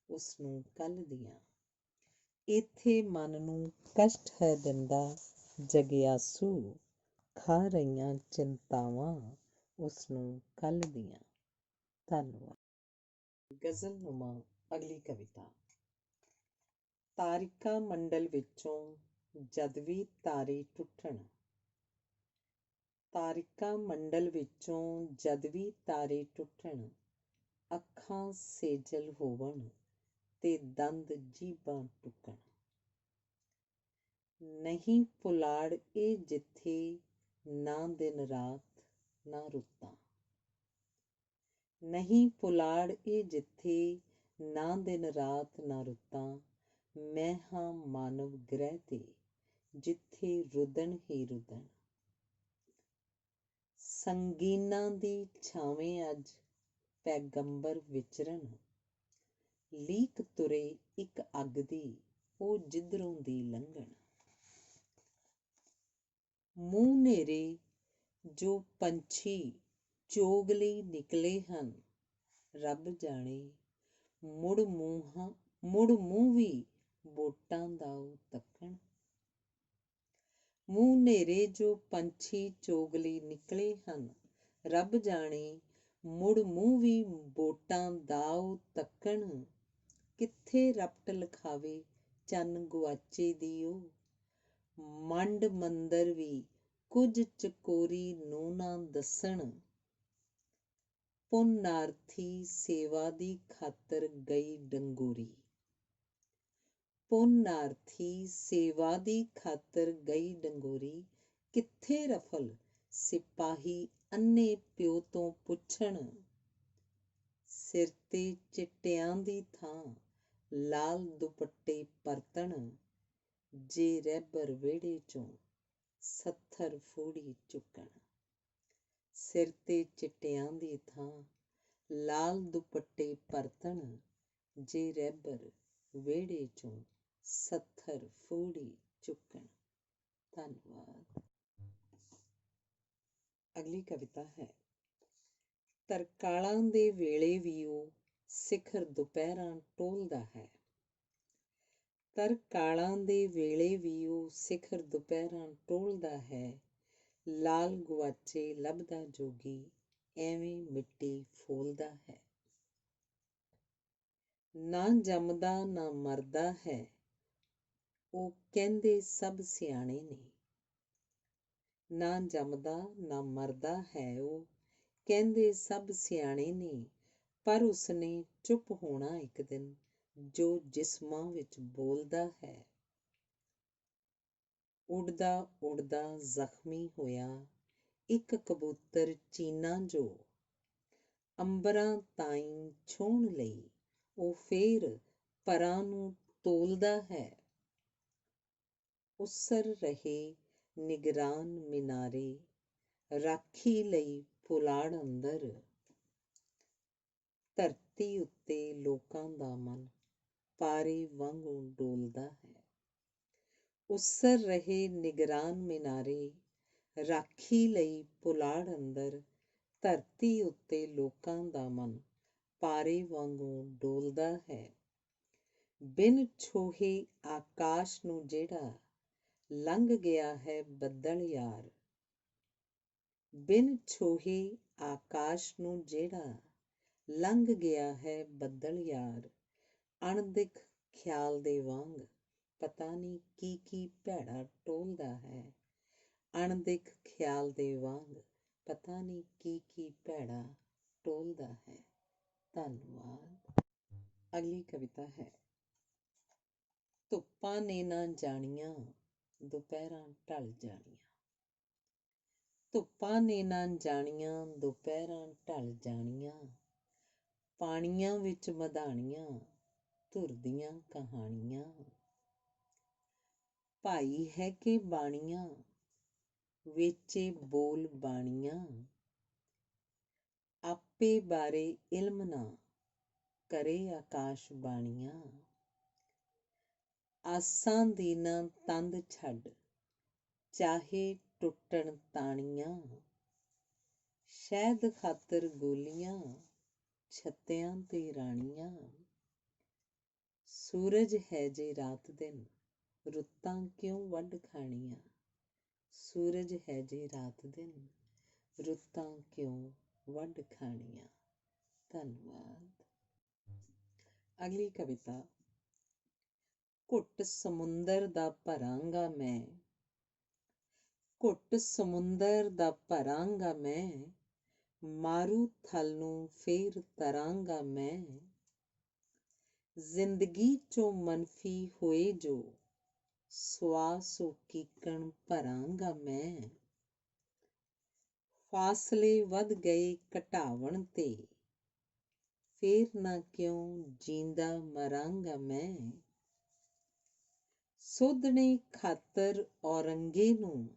ਉਸਨੂੰ ਕੱਲ੍ਹ ਦੀਆਂ। ਇੱਥੇ ਮਨ ਨੂੰ ਕਸ਼ਟ ਹੈ, ਦਿਨ ਦਾ ਜਗਿਆਸੂ, ਖਾ ਰਹੀਆਂ ਚਿੰਤਾਵਾਂ ਉਸਨੂੰ ਕੱਲ੍ਹ ਦੀਆਂ। ਧੰਨਵਾਦ। ਗਜ਼ਲਨੁਮਾ ਅਗਲੀ ਕਵਿਤਾ। ਤਾਰਿਕਾ ਮੰਡਲ ਵਿੱਚੋਂ ਜਦ ਵੀ ਤਾਰੇ ਟੁੱਟਣ, ਤਾਰਿਕਾ ਮੰਡਲ ਵਿੱਚੋਂ ਜਦ ਵੀ ਤਾਰੇ ਟੁੱਟਣ, ਅੱਖਾਂ ਸੇਜਲ ਹੋਵਣ ਤੇ ਦੰਦ ਜੀਭਾਂ ਟੁੱਕਣ। ਨਹੀਂ ਪੁਲਾੜ ਇਹ ਜਿੱਥੇ ਨਾ ਦਿਨ ਰਾਤ ਨਾ ਰੁੱਤਾਂ, ਨਹੀਂ ਪੁਲਾੜ ਇਹ ਜਿੱਥੇ ਨਾ ਦਿਨ ਰਾਤ ਨਾ ਰੁੱਤਾਂ, ਮੈਂ ਹਾਂ ਮਾਨਵ ਗ੍ਰਹਿ ਤੇ ਜਿੱਥੇ ਰੁਦਨ ਹੀ ਰੁਦਨ। ਸੰਗੀਨਾਂ ਦੀ ਛਾਵੇਂ ਅੱਜ ਪੈਗੰਬਰ ਵਿਚਰਨ, ਲੀਕ ਤੁਰੇ ਇੱਕ ਅੱਗ ਦੀ ਉਹ ਜਿੱਧਰੋਂ ਦੀ ਲੰਘਣ। ਮੂੰਹ ਨੇਰੇ ਜੋ ਪੰਛੀ ਚੋਗ ਲਈ ਨਿਕਲੇ ਹਨ, ਰੱਬ ਜਾਣੇ ਮੁੜ ਮੂੰਹ ਵੀ ਵੋਟਾਂ ਦਾ ਉਹ ਤੱਕਣ। ਮੂੰਹ ਨੇਰੇ ਜੋ ਪੰਛੀ ਚੋਗ ਲਈ ਨਿਕਲੇ ਹਨ, ਰੱਬ ਜਾਣੇ ਮੁੜ ਮੂੰਹ ਵੀ ਵੋਟਾਂ ਦਾ ਉਹ ਤੱਕਣ। ਕਿੱਥੇ ਰਪਟ ਲਿਖਾਵੇ ਚੰਨ ਗੁਆਚੇ ਦੀ ਉਹ, ਮੰਡ ਮੰਦਰ ਵੀ ਕੁਝ ਚਕੋਰੀ ਨੂੰ ਨਾ ਦੱਸਣ। ਪੁੰਨਾਰਥੀ ਸੇਵਾ ਦੀ ਖਾਤਰ ਗਈ ਡੰਗੋਰੀ, ਪੁੰਨਾਰਥੀ ਸੇਵਾ ਦੀ ਖਾਤਰ ਗਈ ਡੰਗੋਰੀ, ਕਿੱਥੇ ਰਫਲ ਸਿਪਾਹੀ ਅੰਨੇ ਪਿਓ ਤੋਂ ਪੁੱਛਣ। ਸਿਰ ਤੇ ਚਿੱਟਿਆਂ ਦੀ ਥਾਂ ਲਾਲ ਦੁਪੱਟੇ ਪਰਤਣ, ਜੇ ਰਹਿਬਰ ਵਿਹੜੇ ਚੋਂ ਸੱਥਰ ਫੋੜੀ ਚੁੱਕਣ। ਸਿਰ ਤੇ ਚਿੱਟਿਆਂ ਦੀ ਥਾਂ ਲਾਲ ਦੁਪੱਟੇ ਪਰਤਣ, ਜੇ ਰਹਿਬਰ ਵਿਹੜੇ ਚੋਂ ਸੱਥਰ ਫੋੜੀ ਚੁੱਕਣ। ਧੰਨਵਾਦ। ਅਗਲੀ ਕਵਿਤਾ ਹੈ। ਤਰਕਾਲਾਂ ਦੇ ਵੇਲੇ ਵੀ ਉਹ ਸਿਖਰ ਦੁਪਹਿਰਾਂ ਟੋਲਦਾ ਹੈ, ਤਰਕਾਲਾਂ ਦੇ ਵੇਲੇ ਵੀ ਉਹ ਸਿਖਰ ਦੁਪਹਿਰਾਂ ਟੋਲਦਾ ਹੈ। ਲਾਲ ਗੁਆਚੇ ਲੱਭਦਾ ਜੋਗੀ ਐਵੇਂ ਮਿੱਟੀ ਫੋਲਦਾ ਹੈ। ਨਾ ਜੰਮਦਾ ਨਾ ਮਰਦਾ ਹੈ, ਉਹ ਕਹਿੰਦੇ ਸਭ ਸਿਆਣੇ ਨੇ। ਨਾ ਜੰਮਦਾ ਨਾ ਮਰਦਾ ਹੈ, ਉਹ ਕਹਿੰਦੇ ਸਭ ਸਿਆਣੇ ਨੇ। ਪਰ ਉਸਨੇ ਚੁੱਪ ਹੋਣਾ ਇੱਕ ਦਿਨ, ਜੋ ਜਿਸਮਾਂ ਵਿੱਚ ਬੋਲਦਾ ਹੈ। ਉੱਡਦਾ ਉੱਡਦਾ ਜ਼ਖਮੀ ਹੋਇਆ ਇੱਕ ਕਬੂਤਰ ਚੀਨਾ, ਜੋ ਅੰਬਰਾਂ ਤਾਈਂ ਛੂਹਣ ਲਈ ਉਹ ਫੇਰ ਪਰਾਂ ਨੂੰ ਤੋਲਦਾ ਹੈ। ਉਸਰ ਰਹੇ ਨਿਗਰਾਨ ਮੀਨਾਰੇ, ਰਾਖੀ ਲਈ ਪੁਲਾੜ ਅੰਦਰ। ਧਰਤੀ ਉੱਤੇ ਲੋਕਾਂ ਦਾ ਮਨ ਪਾਰੇ ਵਾਂਗੂ ਡੋਲਦਾ ਹੈ। ਉਸਰ ਰਹੇ ਨਿਗਰਾਨ ਮੀਨਾਰੇ, ਰਾਖੀ ਲਈ ਪੁਲਾੜ ਅੰਦਰ। ਧਰਤੀ ਉੱਤੇ ਲੋਕਾਂ ਦਾ ਮਨ ਪਾਰੇ ਵਾਂਗੂ ਡੋਲਦਾ ਹੈ। ਬਿਨ ਛੋਹੇ ਆਕਾਸ਼ ਨੂੰ ਜਿਹੜਾ ਲੰਘ ਗਿਆ ਹੈ ਬੱਦਲ ਯਾਰ, ਬਿਨ ਛੋਹੇ ਆਕਾਸ਼ ਨੂੰ ਜਿਹੜਾ ਲੰਘ ਗਿਆ ਹੈ ਬੱਦਲ ਯਾਰ। ਅਣਦਿਖ ਖਿਆਲ ਦੇ ਵਾਂਗ ਪਤਾ ਨਹੀਂ ਕੀ ਕੀ ਭੈੜਾ ਟੋਲਦਾ ਹੈ, ਅਣਦਿਖ ਖਿਆਲ ਦੇ ਵਾਂਗ ਪਤਾ ਨਹੀਂ ਕੀ ਕੀ ਭੈੜਾ ਟੋਲਦਾ ਹੈ। ਧੰਨਵਾਦ। ਅਗਲੀ ਕਵਿਤਾ ਹੈ। ਧੁੱਪਾਂ ਨੇ ਨਾ ਜਾਣੀਆਂ ਦੁਪਹਿਰਾਂ ਢਲ ਜਾਣੀਆਂ, ਧੁੱਪਾਂ ਨੇ ਨਾ ਜਾਣੀਆਂ ਦੁਪਹਿਰਾਂ ਢਲ ਜਾਣੀਆਂ। ਪਾਣੀਆਂ ਵਿੱਚ ਮਧਾਣੀਆਂ ਧੁਰਦੀਆਂ ਕਹਾਣੀਆਂ। ਭਾਈ ਹੈ ਕਿ ਬਾਣੀਆਂ ਵੇਚੇ ਬੋਲ ਬਾਣੀਆਂ, ਆਪੇ ਬਾਰੇ ਇਲਮ ਨਾ ਕਰੇ ਆਕਾਸ਼ ਬਾਣੀਆਂ। ਆਸਾਂ ਦੀ ਨਾ ਤੰਦ ਛੱਡ ਚਾਹੇ ਟੁੱਟਣ ਤਾਣੀਆਂ, ਸ਼ਹਿਦ ਖਾਤਰ ਗੋਲੀਆਂ, ਛੱਤਿਆਂ ਤੇ ਰਾਣੀਆਂ। ਸੂਰਜ ਹੈ ਜੇ ਰਾਤ ਦਿਨ, ਰੁੱਤਾਂ ਕਿਉਂ ਵੱਢ ਖਾਣੀਆਂ। ਸੂਰਜ ਹੈ ਜੇ ਰਾਤ ਦਿਨ, ਰੁੱਤਾਂ ਕਿਉਂ ਵੱਢ ਖਾਣੀਆਂ। ਧੰਨਵਾਦ। ਅਗਲੀ ਕਵਿਤਾ। ਘੁੱਟ ਸਮੁੰਦਰ ਦਾ ਭਰਾਂਗਾ ਮੈਂ, ਘੁੱਟ ਸਮੁੰਦਰ ਦਾ ਭਰਾਂਗਾ ਮੈਂ, ਮਾਰੂ ਥਲ ਨੂੰ ਫੇਰ ਤਰਾਂਗਾ ਮੈਂ। ਜ਼ਿੰਦਗੀ ਚੋਂ ਮਨਫੀ ਹੋਏ ਜੋ, ਸਵਾਸੋ ਕੀਕਣ ਭਰਾਂਗਾ ਮੈਂ। ਫਾਸਲੇ ਵੱਧ ਗਏ ਘਟਾਵਣ ਤੇ, ਫੇਰ ਨਾ ਕਿਉਂ ਜੀਂਦਾ ਮਰਾਂਗਾ ਮੈਂ। ਸੋਧਣੇ ਖਾਤਰ ਔਰੰਗੇ ਨੂੰ,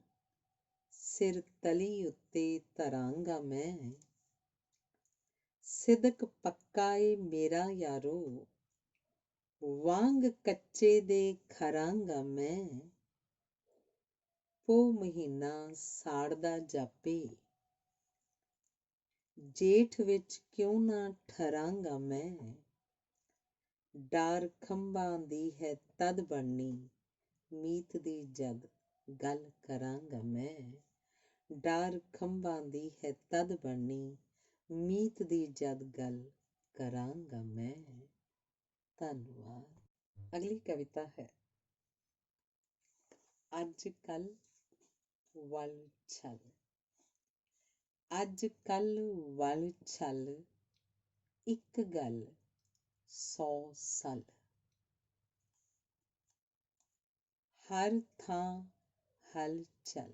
ਸਿਰ ਤਲੀ ਉੱਤੇ ਧਰਾਂਗਾ ਮੈਂ। ਸਿਦਕ ਪੱਕਾ ਏ ਮੇਰਾ ਯਾਰੋ, ਵਾਂਗ ਕੱਚੇ ਦੇ ਖਰਾਂਗਾ ਮੈਂ। ਪੋਹ ਮਹੀਨਾ ਸਾੜਦਾ ਜਾਪੇ, ਜੇਠ ਵਿੱਚ ਕਿਉਂ ਨਾ ਠਰਾਂਗਾ ਮੈਂ। ਡਾਰ ਖੰਭਾਂ ਦੀ ਹੈ ਤਦ ਬਣਨੀ, ਮੀਤ ਦੀ ਜਦ ਗੱਲ ਕਰਾਂਗਾ ਮੈਂ। ਡਾਰ ਖੰਭਾਂ ਦੀ ਹੈ ਤਦ ਬਣਨੀ, ਮੀਤ ਦੀ ਜਦ ਗੱਲ ਕਰਾਂਗਾ ਮੈਂ। ਧੰਨਵਾਦ। ਅਗਲੀ ਕਵਿਤਾ ਹੈ ਅੱਜ ਕੱਲ ਵੱਲ ਛਲ। ਅੱਜ ਕੱਲ ਵੱਲ ਛਲ, ਇੱਕ ਗੱਲ 100 ਸਲ। ਹਰ ਥਾਂ ਹਲਚਲ,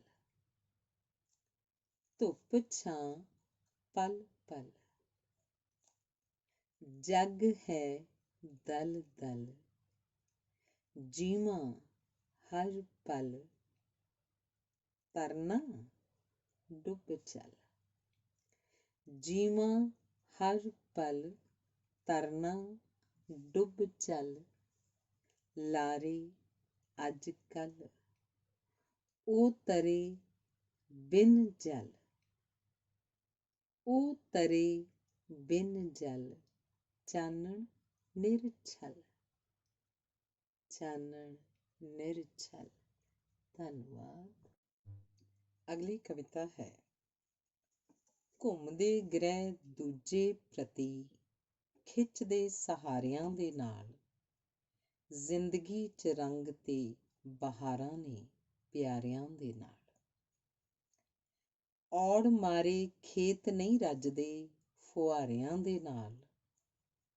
ਧੁੱਪ ਛਾਂ ਪਲ ਪਲ। ਜਗ ਹੈ ਦਲ ਦਲ, ਜੀਵਾਂ ਹਰ ਪਲ। ਤਰਨਾ ਡੁੱਬ ਚੱਲ, ਜੀਵਾਂ ਹਰ ਪਲ। ਤਰਨਾ ਡੁੱਬ ਚੱਲ, ਲਾਰੇ ਅੱਜ ਕੱਲ। ਉਹ ਤਰੇ ਬਿਨ ਜਲ, ਉਹ ਤਰੇ ਬਿਨ ਜਲ। ਚਾਨਣ ਨਿਰਛਲ, ਚਾਨਣ ਨਿਰਛਲ। ਧੰਨਵਾਦ। ਅਗਲੀ ਕਵਿਤਾ ਹੈ ਘੁੰਮਦੇ ਗ੍ਰਹਿ ਦੂਜੇ ਪ੍ਰਤੀ, ਖਿੱਚਦੇ ਸਹਾਰਿਆਂ ਦੇ ਨਾਲ। ਜ਼ਿੰਦਗੀ 'ਚ ਰੰਗ ਤੇ ਬਹਾਰਾਂ ਨੇ ਪਿਆਰਿਆਂ ਦੇ ਨਾਲ। ਔੜ ਮਾਰੇ ਖੇਤ ਨਹੀਂ ਰੱਜਦੇ ਫੁਹਾਰਿਆਂ ਦੇ ਨਾਲ।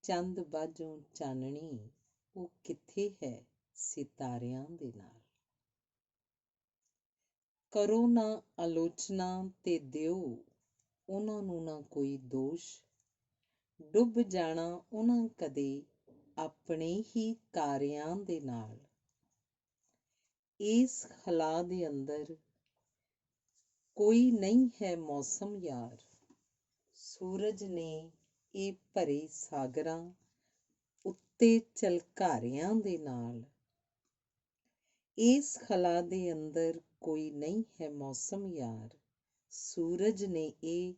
ਚੰਦ ਬਾਝੋਂ ਚਾਨਣੀ, ਉਹ ਕਿੱਥੇ ਹੈ ਸਿਤਾਰਿਆਂ ਦੇ ਨਾਲ। ਕਰੋ ਨਾ ਆਲੋਚਨਾ ਤੇ ਦਿਓ ਉਹਨਾਂ ਨੂੰ ਨਾ ਕੋਈ ਦੋਸ਼। ਡੁੱਬ ਜਾਣਾ ਉਹਨਾਂ ਕਦੇ ਆਪਣੇ ਹੀ ਕਾਰਿਆਂ ਦੇ ਨਾਲ। ਇਸ ਖਲਾ ਦੇ ਅੰਦਰ ਕੋਈ ਨਹੀਂ ਹੈ ਮੌਸਮ ਯਾਰ। ਸੂਰਜ ਨੇ ਇਹ ਭਰੇ ਸਾਗਰਾਂ ਉੱਤੇ ਝਲਕਾਰਿਆਂ ਦੇ ਨਾਲ। ਇਸ ਖਲਾ ਦੇ ਅੰਦਰ ਕੋਈ ਨਹੀਂ ਹੈ ਮੌਸਮ ਯਾਰ। ਸੂਰਜ ਨੇ ਇਹ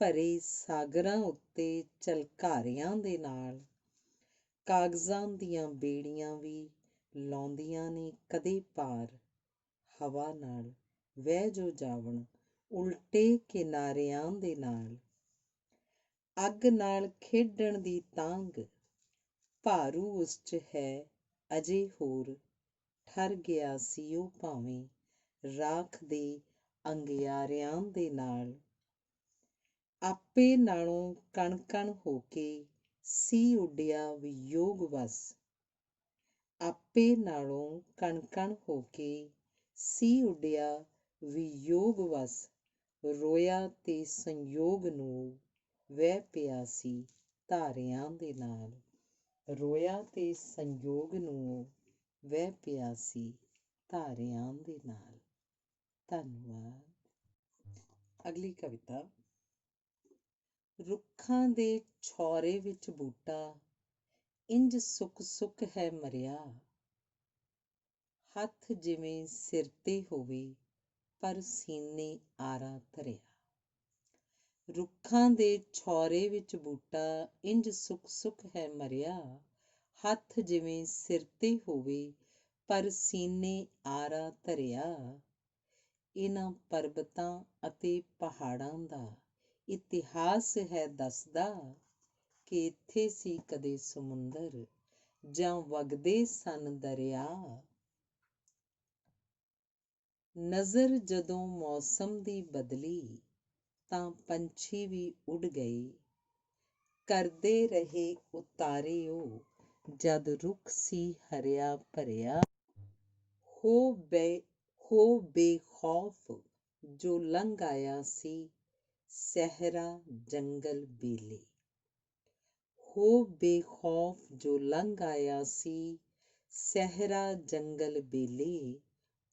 ਭਰੇ ਸਾਗਰਾਂ ਉੱਤੇ ਝਲਕਾਰਿਆਂ ਦੇ ਨਾਲ। ਕਾਗਜ਼ਾਂ ਦੀਆਂ ਬੇੜੀਆਂ ਵੀ ਲਾਉਂਦੀਆਂ ਨੇ ਕਦੇ ਪਾਰ। ਹਵਾ ਨਾਲ ਵਹਿ ਜੋ ਜਾਵਣ ਉਲਟੇ ਕਿਨਾਰਿਆਂ ਦੇ ਨਾਲ। ਅੱਗ ਨਾਲ ਖੇਡਣ ਦੀ ਤਾਂਘ, ਭਾਰੂ ਉਸ 'ਚ ਹੈ ਅਜੇ ਹੋਰ। ਠਰ ਗਿਆ ਸੀ ਉਹ ਭਾਵੇਂ ਰਾਖ ਦੇ ਅੰਗਿਆਰਿਆਂ ਦੇ ਨਾਲ। ਆਪੇ ਨਾਲੋਂ ਕਣ ਕਣ ਹੋ ਕੇ ਸੀ ਉੱਡਿਆ ਵਿਯੋਗ ਵਸ। ਆਪੇ ਨਾਲੋਂ ਕਣ ਕਣ ਹੋ ਕੇ ਸੀ ਉੱਡਿਆ ਵਿਯੋਗ ਵਸ। ਰੋਇਆ ਤੇ ਸੰਯੋਗ ਨੂੰ ਵਹਿ ਪਿਆ ਸੀ ਧਾਰਿਆਂ ਦੇ ਨਾਲ। ਰੋਇਆ ਤੇ ਸੰਯੋਗ ਨੂੰ ਵਹਿ ਪਿਆ ਸੀ ਧਾਰਿਆਂ ਦੇ ਨਾਲ। ਧੰਨਵਾਦ। ਅਗਲੀ ਕਵਿਤਾ। ਰੁੱਖਾਂ ਦੇ ਛੌਰੇ ਵਿੱਚ ਬੂਟਾ, ਇੰਝ ਸੁੱਕ ਸੁੱਕ ਹੈ ਮਰਿਆ। ਹੱਥ ਜਿਵੇਂ ਸਿਰ ਤੇ ਹੋਵੇ, ਪਰ ਸੀਨੇ ਆਰਾ ਧਰਿਆ। ਰੁੱਖਾਂ ਦੇ ਛੌਰੇ ਵਿੱਚ ਬੂਟਾ ਇੰਝ ਸੁੱਕ ਸੁੱਕ ਹੈ ਮਰਿਆ, ਹੱਥ ਜਿਵੇਂ ਸਿਰ ਤੇ ਹੋਵੇ ਪਰ ਸੀਨੇ ਆਰਾ ਧਰਿਆ। ਇਹਨਾਂ ਪਰਬਤਾਂ ਅਤੇ ਪਹਾੜਾਂ ਦਾ ਇਤਿਹਾਸ ਹੈ ਦੱਸਦਾ ਕਿ ਇੱਥੇ ਸੀ ਕਦੇ ਸਮੁੰਦਰ ਜਾਂ ਵਗਦੇ ਸਨ ਦਰਿਆ। ਨਜ਼ਰ ਜਦੋਂ ਮੌਸਮ ਦੀ ਬਦਲੀ ਤਾਂ ਪੰਛੀ ਵੀ ਉੱਡ ਗਏ, ਕਰਦੇ ਰਹੇ ਉਤਾਰੇ ਉਹ ਜਦ ਰੁੱਖ ਸੀ ਹਰਿਆ ਭਰਿਆ। ਹੋ ਬੇਖੌਫ ਜੋ ਲੰਘ ਆਇਆ ਸੀ ਸਹਿਰਾ ਜੰਗਲ ਬੇਲੇ। ਹੋ ਬੇਖੌਫ ਜੋ ਲੰਘ ਆਇਆ ਸੀ ਸਹਿਰਾ ਜੰਗਲ ਬੇਲੇ।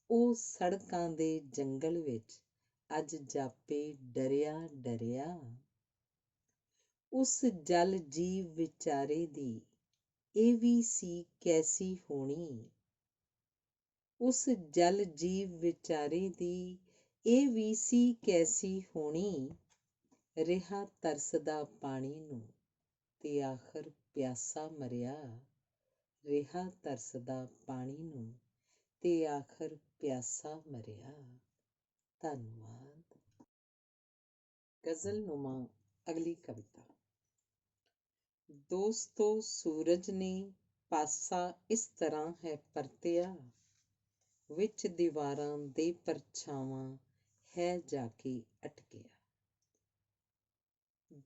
ਉਹ ਸੜਕਾਂ ਦੇ ਜੰਗਲ ਵਿੱਚ ਅੱਜ ਜਾਪੇ ਡਰਿਆ ਡਰਿਆ। ਉਸ ਜਲ ਜੀਵ ਵਿਚਾਰੇ ਦੀ ਇਹ ਵੀ ਸੀ ਕੈਸੀ ਹੋਣੀ। ਉਸ ਜਲ ਜੀਵ ਵਿਚਾਰੇ ਦੀ ਇਹ ਵੀ ਸੀ ਕੈਸੀ ਹੋਣੀ। ਰਿਹਾ ਤਰਸਦਾ ਪਾਣੀ ਨੂੰ ਤੇ ਆਖਰ ਪਿਆਸਾ ਮਰਿਆ। ਰਿਹਾ ਤਰਸਦਾ ਪਾਣੀ ਨੂੰ ਤੇ ਆਖਰ ਪਿਆਸਾ ਮਰਿਆ। ਧੰਨਵਾਦ। ਗਜ਼ਲਨੁਮਾ ਅਗਲੀ ਕਵਿਤਾ। ਦੋਸਤੋ ਸੂਰਜ ਨੇ ਪਾਸਾ ਇਸ ਤਰ੍ਹਾਂ ਹੈ ਪਰਤਿਆ, ਵਿੱਚ ਦੀਵਾਰਾਂ ਦੇ ਪਰਛਾਵਾਂ ਹੈ ਜਾ ਕੇ ਅਟਕਿਆ।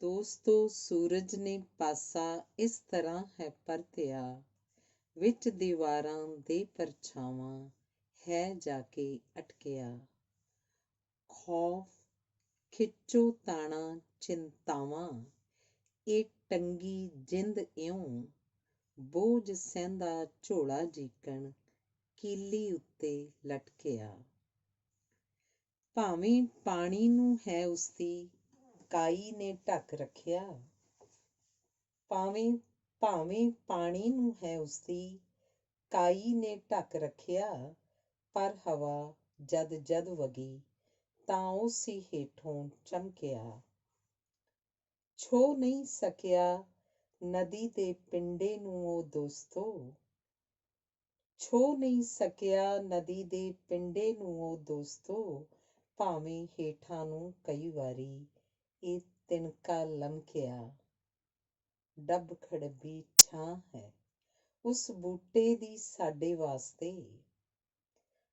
ਦੋਸਤੋ ਸੂਰਜ ਨੇ ਪਾਸਾ ਇਸ ਤਰ੍ਹਾਂ ਹੈ ਪਰਤਿਆ, ਵਿੱਚ ਦੀਵਾਰਾਂ ਦੇ ਪਰਛਾਵਾਂ ਹੈ ਜਾ ਕੇ ਅਟਕਿਆ। ਖੌਫ ਖਿੱਚੋ ਤਾਣਾ ਚਿੰਤਾਵਾਂ ਇਹ ਟੰਗੀ ਜਿੰਦ ਇਉਂ, ਬੋਝ ਸਹਿੰਦਾ ਝੋਲਾ ਜੀਕਣ ਕੀਲੀ ਉੱਤੇ ਲਟਕਿਆ। ਭਾਵੇਂ ਪਾਣੀ ਨੂੰ ਹੈ ਉਸਦੀ ਕਾਈ ਨੇ ਢੱਕ ਰੱਖਿਆ। ਭਾਵੇਂ ਪਾਣੀ ਨੂੰ ਹੈ ਉਸਦੀ ਕਾਈ ਨੇ ਢੱਕ ਰੱਖਿਆ, ਪਰ ਹਵਾ ਜਦ ਜਦ ਵਗੀ ਤਾਂ ਉਸੀ ਹੇਠੋਂ ਚਮਕਿਆ। ਛੋਹ ਨਹੀਂ ਸਕਿਆ ਨਦੀ ਦੇ ਪਿੰਡੇ ਨੂੰ ਉਹ ਦੋਸਤੋ, ਛੋਹ ਨਹੀਂ ਸਕਿਆ ਨਦੀ ਦੇ ਪਿੰਡੇ ਨੂੰ ਉਹ ਦੋਸਤੋ। ਭਾਵੇਂ ਹੇਠਾਂ ਨੂੰ ਕਈ ਵਾਰੀ ਇਹ ਤਿਨਕਾ ਲਮਕਿਆ। ਡੱਬ ਖੜੱਬੀ ਛਾਂ ਹੈ ਉਸ ਬੂਟੇ ਦੀ ਸਾਡੇ ਵਾਸਤੇ,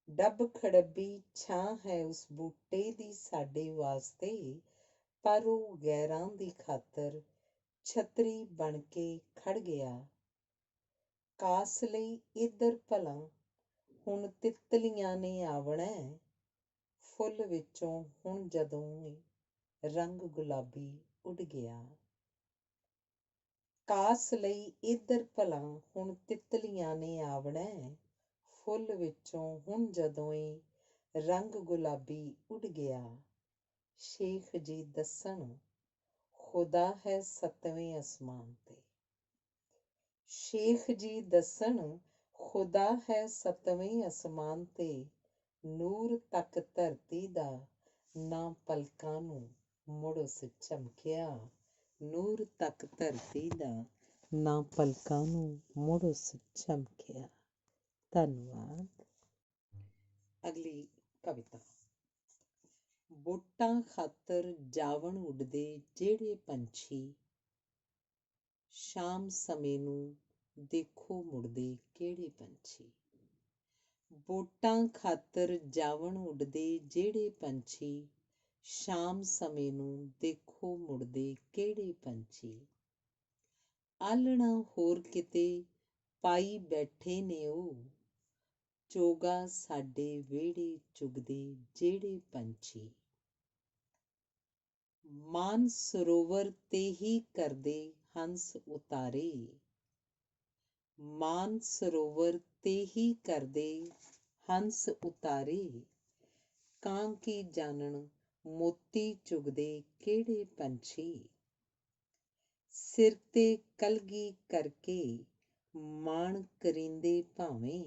ਡੱਬ ਖੜੱਬੀ ਛਾਂ ਹੈ ਉਸ ਬੂਟੇ ਦੀ ਸਾਡੇ ਵਾਸਤੇ। ਪਰ ਉਹ ਗੈਰਾਂ ਦੀ ਖਾਤਰ ਛਤਰੀ ਬਣ ਕੇ ਖੜ ਗਿਆ। ਕਾਸ ਲਈ ਇੱਧਰ ਭਲਾ ਹੁਣ ਤਿੱਤਲੀਆਂ ਨੇ ਆਵਣਾ, ਫੁੱਲ ਵਿੱਚੋਂ ਹੁਣ ਜਦੋਂ ਰੰਗ ਗੁਲਾਬੀ ਉੱਡ ਗਿਆ। ਕਾਸ ਲਈ ਇੱਧਰ ਭਲਾ ਹੁਣ ਤਿੱਤਲੀਆਂ ਨੇ ਆਵਣਾ, ਫੁੱਲ ਵਿੱਚੋਂ ਹੁਣ ਜਦੋਂ ਰੰਗ ਗੁਲਾਬੀ ਉੱਡ ਗਿਆ। ਸ਼ੇਖ ਜੀ ਦੱਸਣ ਖੁਦਾ ਹੈ ਸੱਤਵੇਂ ਅਸਮਾਨ ਤੇ, ਸ਼ੇਖ ਜੀ ਦੱਸਣ ਖੁਦਾ ਹੈ ਸੱਤਵੇਂ ਅਸਮਾਨ ਤੇ। ਨੂਰ ਤੱਕ ਧਰਤੀ ਦਾ ਨਾ ਪਲਕਾਂ ਨੂੰ ਮੁੜ ਉਸ ਚਮਕਿਆ। ਨੂਰ ਤੱਕ ਧਰਤੀ ਦਾ ਨਾ ਪਲਕਾਂ ਨੂੰ ਮੁੜ ਉਸ ਚਮਕਿਆ। ਧੰਨਵਾਦ। ਅਗਲੀ ਕਵਿਤਾ। ਵੋਟਾਂ ਖਾਤਰ ਜਾਵਣ ਉੱਡਦੇ ਜਿਹੜੇ ਪੰਛੀ, ਸ਼ਾਮ ਸਮੇਂ ਨੂੰ ਦੇਖੋ ਮੁੜਦੇ ਕਿਹੜੇ ਪੰਛੀ। ਵੋਟਾਂ ਖਾਤਰ ਜਾਵਣ ਉੱਡਦੇ ਜਿਹੜੇ ਪੰਛੀ, ਸ਼ਾਮ ਸਮੇਂ ਨੂੰ ਦੇਖੋ ਮੁੜਦੇ ਕਿਹੜੇ ਪੰਛੀ। ਆਲ੍ਹਣਾ ਹੋਰ ਕਿਤੇ ਪਾਈ ਬੈਠੇ ਨੇ ਉਹ, ਚੋਗਾ ਸਾਡੇ ਵਿਹੜੇ ਚੁਗਦੇ ਜਿਹੜੇ ਪੰਛੀ। ਮਾਨ ਸਰੋਵਰ ਤੇ ਹੀ ਕਰਦੇ ਹੰਸ ਉਤਾਰੇ, ਮਾਨ ਸਰੋਵਰ ਤੇ ਹੀ ਕਰਦੇ ਹੰਸ ਉਤਾਰੇ। ਕਾਂ ਕੀ ਜਾਣਨ ਮੋਤੀ ਚੁਗਦੇ ਕਿਹੜੇ ਪੰਛੀ। ਸਿਰ ਤੇ ਕਲਗੀ ਕਰਕੇ ਮਾਣ ਕਰੀਂਦੇ ਭਾਵੇਂ,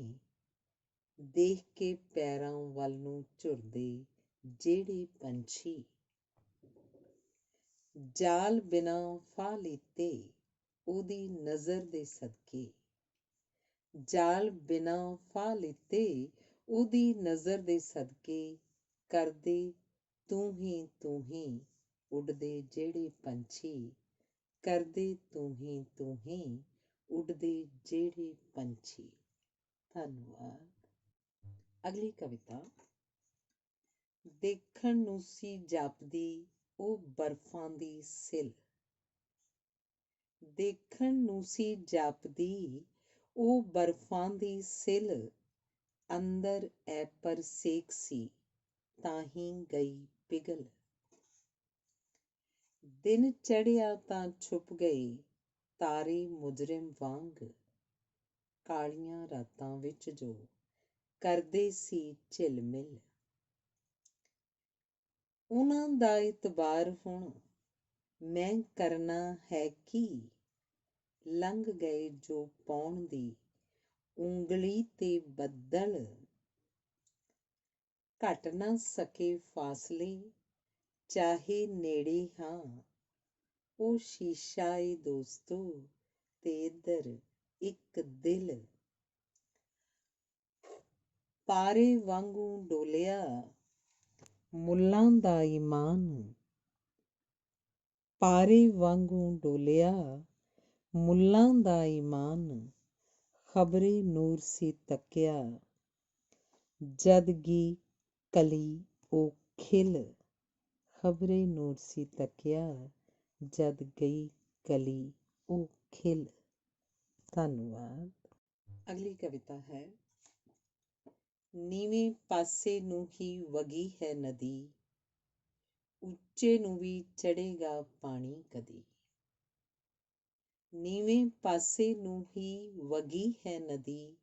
ਦੇਖ ਕੇ ਪੈਰਾਂ ਵੱਲ ਨੂੰ ਝੁਰਦੇ ਜਿਹੜੇ ਪੰਛੀ ਜਾਲ ਬਿਨਾ ਫਾਹ ਲਿੱਤੇ ਉਹਦੀ ਨਜ਼ਰ ਦੇ ਸਦਕੇ, ਜਾਲ ਬਿਨਾ ਫਾਹ ਲਿੱਤੇ ਉਹਦੀ ਨਜ਼ਰ ਦੇ ਸਦਕੇ, ਕਰਦੇ ਤੂੰ ਹੀ ਉੱਡਦੇ ਜਿਹੜੇ ਪੰਛੀ, ਕਰਦੇ ਤੂੰ ਹੀ ਉੱਡਦੇ ਜਿਹੜੇ ਪੰਛੀ। ਧੰਨਵਾਦ। ਅਗਲੀ ਕਵਿਤਾ। ਦੇਖਣ ਨੂੰ ਸੀ ਜਾਪਦੀ ਉਹ ਬਰਫ਼ਾਂ ਦੀ ਸਿਲ, ਦੇਖਣ ਨੂੰ ਸੀ ਜਾਪਦੀ ਉਹ ਬਰਫ਼ਾਂ ਦੀ ਸਿਲ, ਅੰਦਰ ਐ ਪਰ ਸੇਕ ਸੀ ਤਾਂ ਹੀ ਗਈ ਪਿਘਲ। ਦਿਨ ਚੜ੍ਹਿਆ ਤਾਂ ਛੁਪ ਗਏ ਤਾਰੇ ਮੁਜਰਿਮ ਵਾਂਗ, ਕਾਲੀਆਂ ਰਾਤਾਂ ਵਿੱਚ ਜੋ ਕਰਦੇ ਸੀ ਝਿਲਮਿਲ। ਉਹਨਾਂ ਦਾ ਇਤਬਾਰ ਹੁਣ ਮੈਂ ਕਰਨਾ ਹੈ ਕੀ, ਲੰਘ ਗਏ ਜੋ ਪਾਉਣ ਦੀ ਉਂਗਲੀ ਤੇ ਬੱਦਲ। ਘਟ ਨਾ ਸਕੇ ਫਾਸਲੇ ਚਾਹੇ ਨੇੜੇ ਹਾਂ, ਉਹ ਸ਼ੀਸ਼ਾ ਏ ਦੋਸਤੋ ਤੇ ਇੱਧਰ ਇੱਕ ਦਿਲ। ਪਾਰੇ ਵਾਂਗੂ ਡੋਲਿਆ ਮੁੱਲਾਂ ਦਾ ਈਮਾਨ, ਪਾਰੇ ਵਾਂਗੂ ਡੋਲਿਆ ਮੁੱਲਾਂ ਦਾ ਈਮਾਨ, ਖ਼ਬਰੇ ਨੂਰ ਸੀ ਤੱਕਿਆ ਜਦ ਗੀ ਕਲੀ ਉਹ ਖਿਲ, ਖ਼ਬਰੇ ਨੂਰ ਸੀ ਤੱਕਿਆ ਜਦ ਗਈ ਕਲੀ ਉਹ ਖਿਲ। ਧੰਨਵਾਦ। ਅਗਲੀ ਕਵਿਤਾ ਹੈ। ਨੀਵੇਂ ਪਾਸੇ ਨੂੰ ਹੀ ਵਗੀ ਹੈ ਨਦੀ, ਉੱਚੇ ਨੂੰ ਵੀ ਚੜ੍ਹੇਗਾ ਪਾਣੀ ਕਦੀ। ਨੀਵੇਂ ਪਾਸੇ ਨੂੰ ਹੀ ਵਗੀ ਹੈ ਨਦੀ,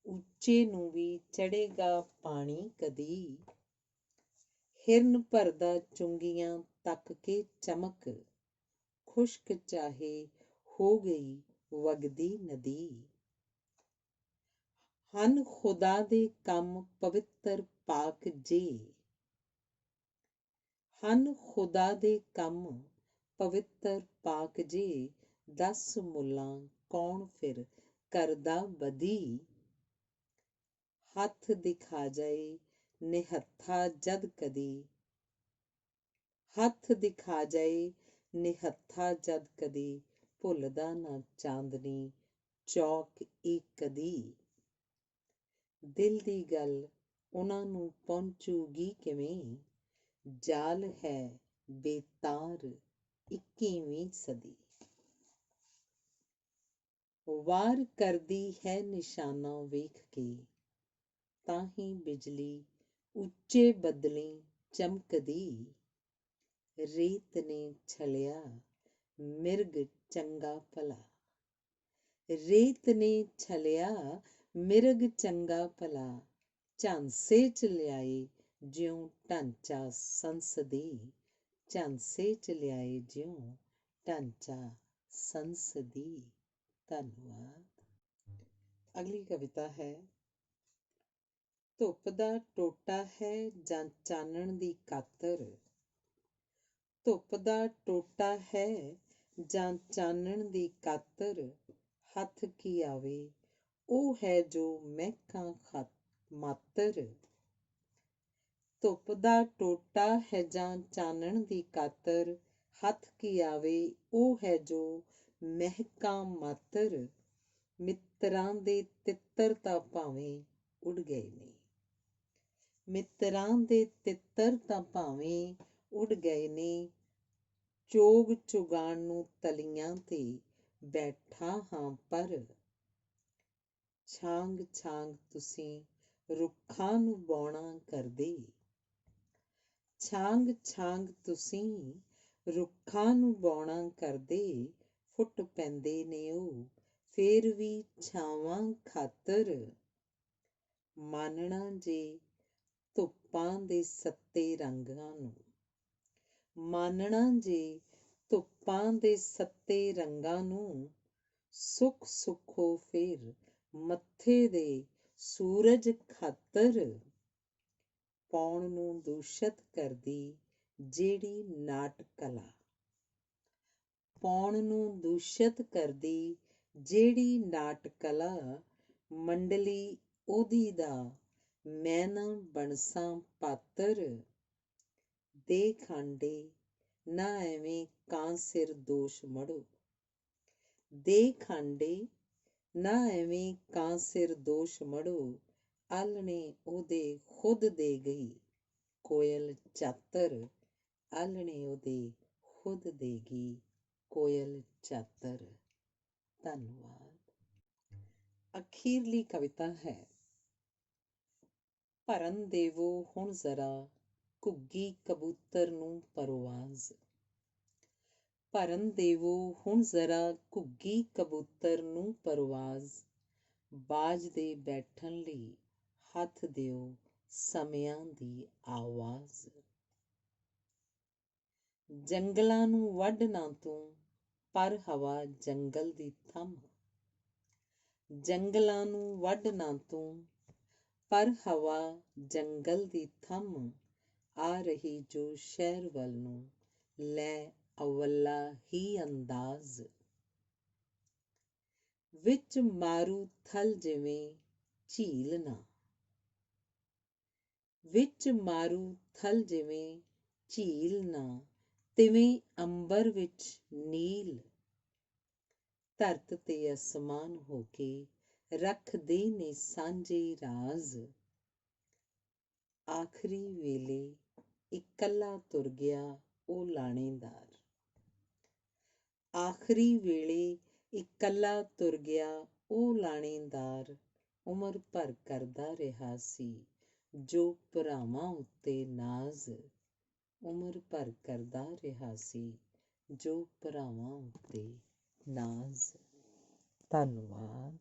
ਉੱਚੇ ਨੂੰ ਵੀ ਚੜ੍ਹੇਗਾ ਪਾਣੀ ਕਦੀ। ਹਿਰਨ ਭਰਦਾ ਚੁੰਗੀਆਂ ਤੱਕ ਕੇ ਚਮਕ, ਖੁਸ਼ਕ ਚਾਹੇ ਹੋ ਗਈ ਵਗਦੀ ਨਦੀ। ਹਨ ਖੁਦਾ ਦੇ ਕੰਮ ਪਵਿੱਤਰ ਪਾਕ ਜੇ, ਹਨ ਖੁਦਾ ਦੇ ਕੰਮ ਪਵਿੱਤਰ ਪਾਕ ਜੇ, ਦੱਸ ਮੁੱਲਾਂ ਕੌਣ ਫਿਰ ਕਰਦਾ ਬਦੀ। ਹੱਥ ਦਿਖਾ ਜਾਏ ਨਿਹੱਥਾ ਜਦ ਕਦੀ, ਹੱਥ ਦਿਖਾ ਜਾਏ ਨਿਹੱਥਾ ਜਦ ਕਦੀ, ਭੁੱਲਦਾ ਨਾ ਚਾਂਦਨੀ ਚੌਕ ਇਹ ਕਦੀ। ਦਿਲ ਦੀ ਗੱਲ ਉਹਨਾਂ ਨੂੰ ਪਹੁੰਚੂਗੀ ਕਿਵੇਂ, ਜਾਲ ਹੈ ਬੇਤਾਰ 21ਵੀਂ ਸਦੀ। ਵਾਰ ਕਰਦੀ ਹੈ ਨਿਸ਼ਾਨਾ ਵੇਖ ਕੇ, ਤਾਂ ਹੀ ਬਿਜਲੀ ਉੱਚੇ ਬੱਦਲੀ ਚਮਕਦੀ। ਰੇਤ ਨੇ ਛਲਿਆ ਮਿਰਗ ਚੰਗਾ ਭਲਾ, ਰੇਤ ਨੇ ਛਲਿਆ ਮਿਰਗ ਚੰਗਾ ਭਲਾ, ਝਾਂਸੇ ਚ ਲਿਆਏ ਜਿਉਂ ਢਾਂਚਾ ਸੰਸਦੀ, ਝਾਂਸੇ ਚ ਲਿਆਏ ਜਿਉਂ ਢਾਂਚਾ ਸੰਸਦੀ। ਧੰਨਵਾਦ। ਅਗਲੀ ਕਵਿਤਾ ਹੈ। ਧੁੱਪ ਦਾ ਟੋਟਾ ਹੈ ਜਾਂ ਚਾਨਣ ਦੀ ਕਾਤਰ, ਧੁੱਪ ਦਾ ਟੋਟਾ ਹੈ ਜਾਂ ਚਾਨਣ ਦੀ ਕਾਤਰ, ਹੱਥ ਕੀ ਆਵੇ ਉਹ ਹੈ ਜੋ ਮਹਿਕਾਂ ਮਾਤਰ। ਧੁੱਪ ਦਾ ਟੋਟਾ ਹੈ ਜਾਂ ਚਾਨਣ ਦੀ ਕਾਤਰ, ਹੱਥ ਕੀ ਆਵੇ ਉਹ ਹੈ ਜੋ ਮਹਿਕਾਂ ਮਾਤਰ। ਮਿੱਤਰਾਂ ਦੇ ਤਿੱਤਰ ਤਾਂ ਭਾਵੇਂ ਉੱਡ ਗਏ ਨੇ, ਮਿੱਤਰਾਂ ਦੇ ਤਿੱਤਰ ਤਾਂ ਭਾਵੇਂ ਉੱਡ ਗਏ ਨੇ, ਚੋਗ ਚੁਗਾਣ ਨੂੰ ਤਲੀਆਂ ਤੇ ਬੈਠਾ ਹਾਂ ਪਰ। ਛਾਂਗ ਛਾਂਗ ਤੁਸੀਂ ਰੁੱਖਾਂ ਨੂੰ ਬੌਣਾ ਕਰਦੇ, ਛਾਂਗ ਛਾਂਗ ਤੁਸੀਂ ਰੁੱਖਾਂ ਨੂੰ ਬੌਣਾ ਕਰਦੇ, ਫੁੱਟ ਪੈਂਦੇ ਨੇ ਉਹ ਫੇਰ ਵੀ ਛਾਵਾਂ ਖਾਤਰ। ਮਾਨਣਾ ਜੇ ਧੁੱਪਾਂ ਦੇ ਸੱਤੇ ਰੰਗਾਂ ਨੂੰ, ਮਾਨਣਾ ਜੇ ਧੁੱਪਾਂ ਦੇ ਸੱਤੇ ਰੰਗਾਂ ਨੂੰ, ਸੁੱਖ ਸੁੱਖੋ ਫੇਰ ਮੱਥੇ ਦੇ ਸੂਰਜ ਖਾਤਰ। ਪੌਣ ਨੂੰ ਦੂਸ਼ਿਤ ਕਰਦੀ ਜਿਹੜੀ ਨਾਟ ਕਲਾ। ਪੌਣ ਨੂੰ ਦੂਸ਼ਿਤ ਕਰਦੀ ਜਿਹੜੀ ਨਾਟ ਕਲਾ, ਮੰਡਲੀ ਉਹਦੀ ਦਾ ਮੈਂ ਨਾ ਬਣਸਾਂ ਪਾਤਰ। ਦੇ ਖਾਂਡੇ ਨਾ ਐਵੇਂ ਕਾਂ ਸਿਰ ਦੋਸ਼ ਮੜੋ। ਦੇ ਖਾਂਡੇ ਨਾ ਐਵੇਂ ਕਾਂ ਸਿਰ ਦੋਸ਼ ਮੜੋ, ਆਲਣੇ ਉਹਦੇ ਖੁਦ ਦੇ ਗਈ ਕੋਇਲ ਚਾਤਰ। ਆਲਣੇ ਉਹਦੇ ਖੁਦ ਦੇ ਗਈ ਕੋਇਲ ਚਾਤਰ। ਧੰਨਵਾਦ। ਅਖੀਰਲੀ ਕਵਿਤਾ ਹੈ। ਭਰਨ ਦੇਵੋ ਹੁਣ ਜ਼ਰਾ ਘੁੱਗੀ ਕਬੂਤਰ ਨੂੰ ਪਰਵਾਜ਼। ਭਰਨ ਦੇਵੋ ਹੁਣ ਜ਼ਰਾ ਘੁੱਗੀ ਕਬੂਤਰ ਨੂੰ ਪਰਵਾਜ਼, ਬਾਜ ਦੇ ਬੈਠਣ ਲਈ ਹੱਥ ਦਿਓ ਸਮਿਆਂ ਦੀ ਆਵਾਜ਼। ਜੰਗਲਾਂ ਨੂੰ ਵੱਢ ਨਾ ਤੂੰ, ਪਰ ਹਵਾ ਜੰਗਲ ਦੀ ਥੰਮ। ਜੰਗਲਾਂ ਨੂੰ ਵੱਢ ਨਾ ਤੂੰ, ਪਰ ਹਵਾ ਜੰਗਲ ਦੀ ਥੰਮ। ਆ ਰਹੀ ਜੋ ਸ਼ਹਿਰ ਵੱਲ ਨੂੰ, ਲੈ ਅਵੱਲਾ ਹੀ ਅੰਦਾਜ਼। ਵਿੱਚ ਮਾਰੂ ਥਲ ਜਿਵੇਂ ਝੀਲ ਨਾ, ਵਿੱਚ ਮਾਰੂ ਥਲ ਜਿਵੇਂ ਝੀਲ ਨਾ, ਤਿਵੇਂ ਅੰਬਰ ਵਿੱਚ ਨੀਲ। ਧਰਤ ਤੇ ਅਸਮਾਨ ਹੋ ਕੇ ਰੱਖਦੇ ਨੇ ਸਾਂਝੇ ਰਾਜ਼। ਆਖਰੀ ਵੇਲੇ ਇਕੱਲਾ ਤੁਰ ਗਿਆ ਉਹ ਲਾਣੇਦਾਰ। ਆਖਰੀ ਵੇਲੇ ਇਕੱਲਾ ਤੁਰ ਗਿਆ ਉਹ ਲਾਣੇਦਾਰ, ਉਮਰ ਭਰ ਕਰਦਾ ਰਿਹਾ ਸੀ ਜੋ ਭਰਾਵਾਂ ਉੱਤੇ ਨਾਜ਼। ਉਮਰ ਭਰ ਕਰਦਾ ਰਿਹਾ ਸੀ ਜੋ ਭਰਾਵਾਂ ਉੱਤੇ ਨਾਜ਼। ਧੰਨਵਾਦ।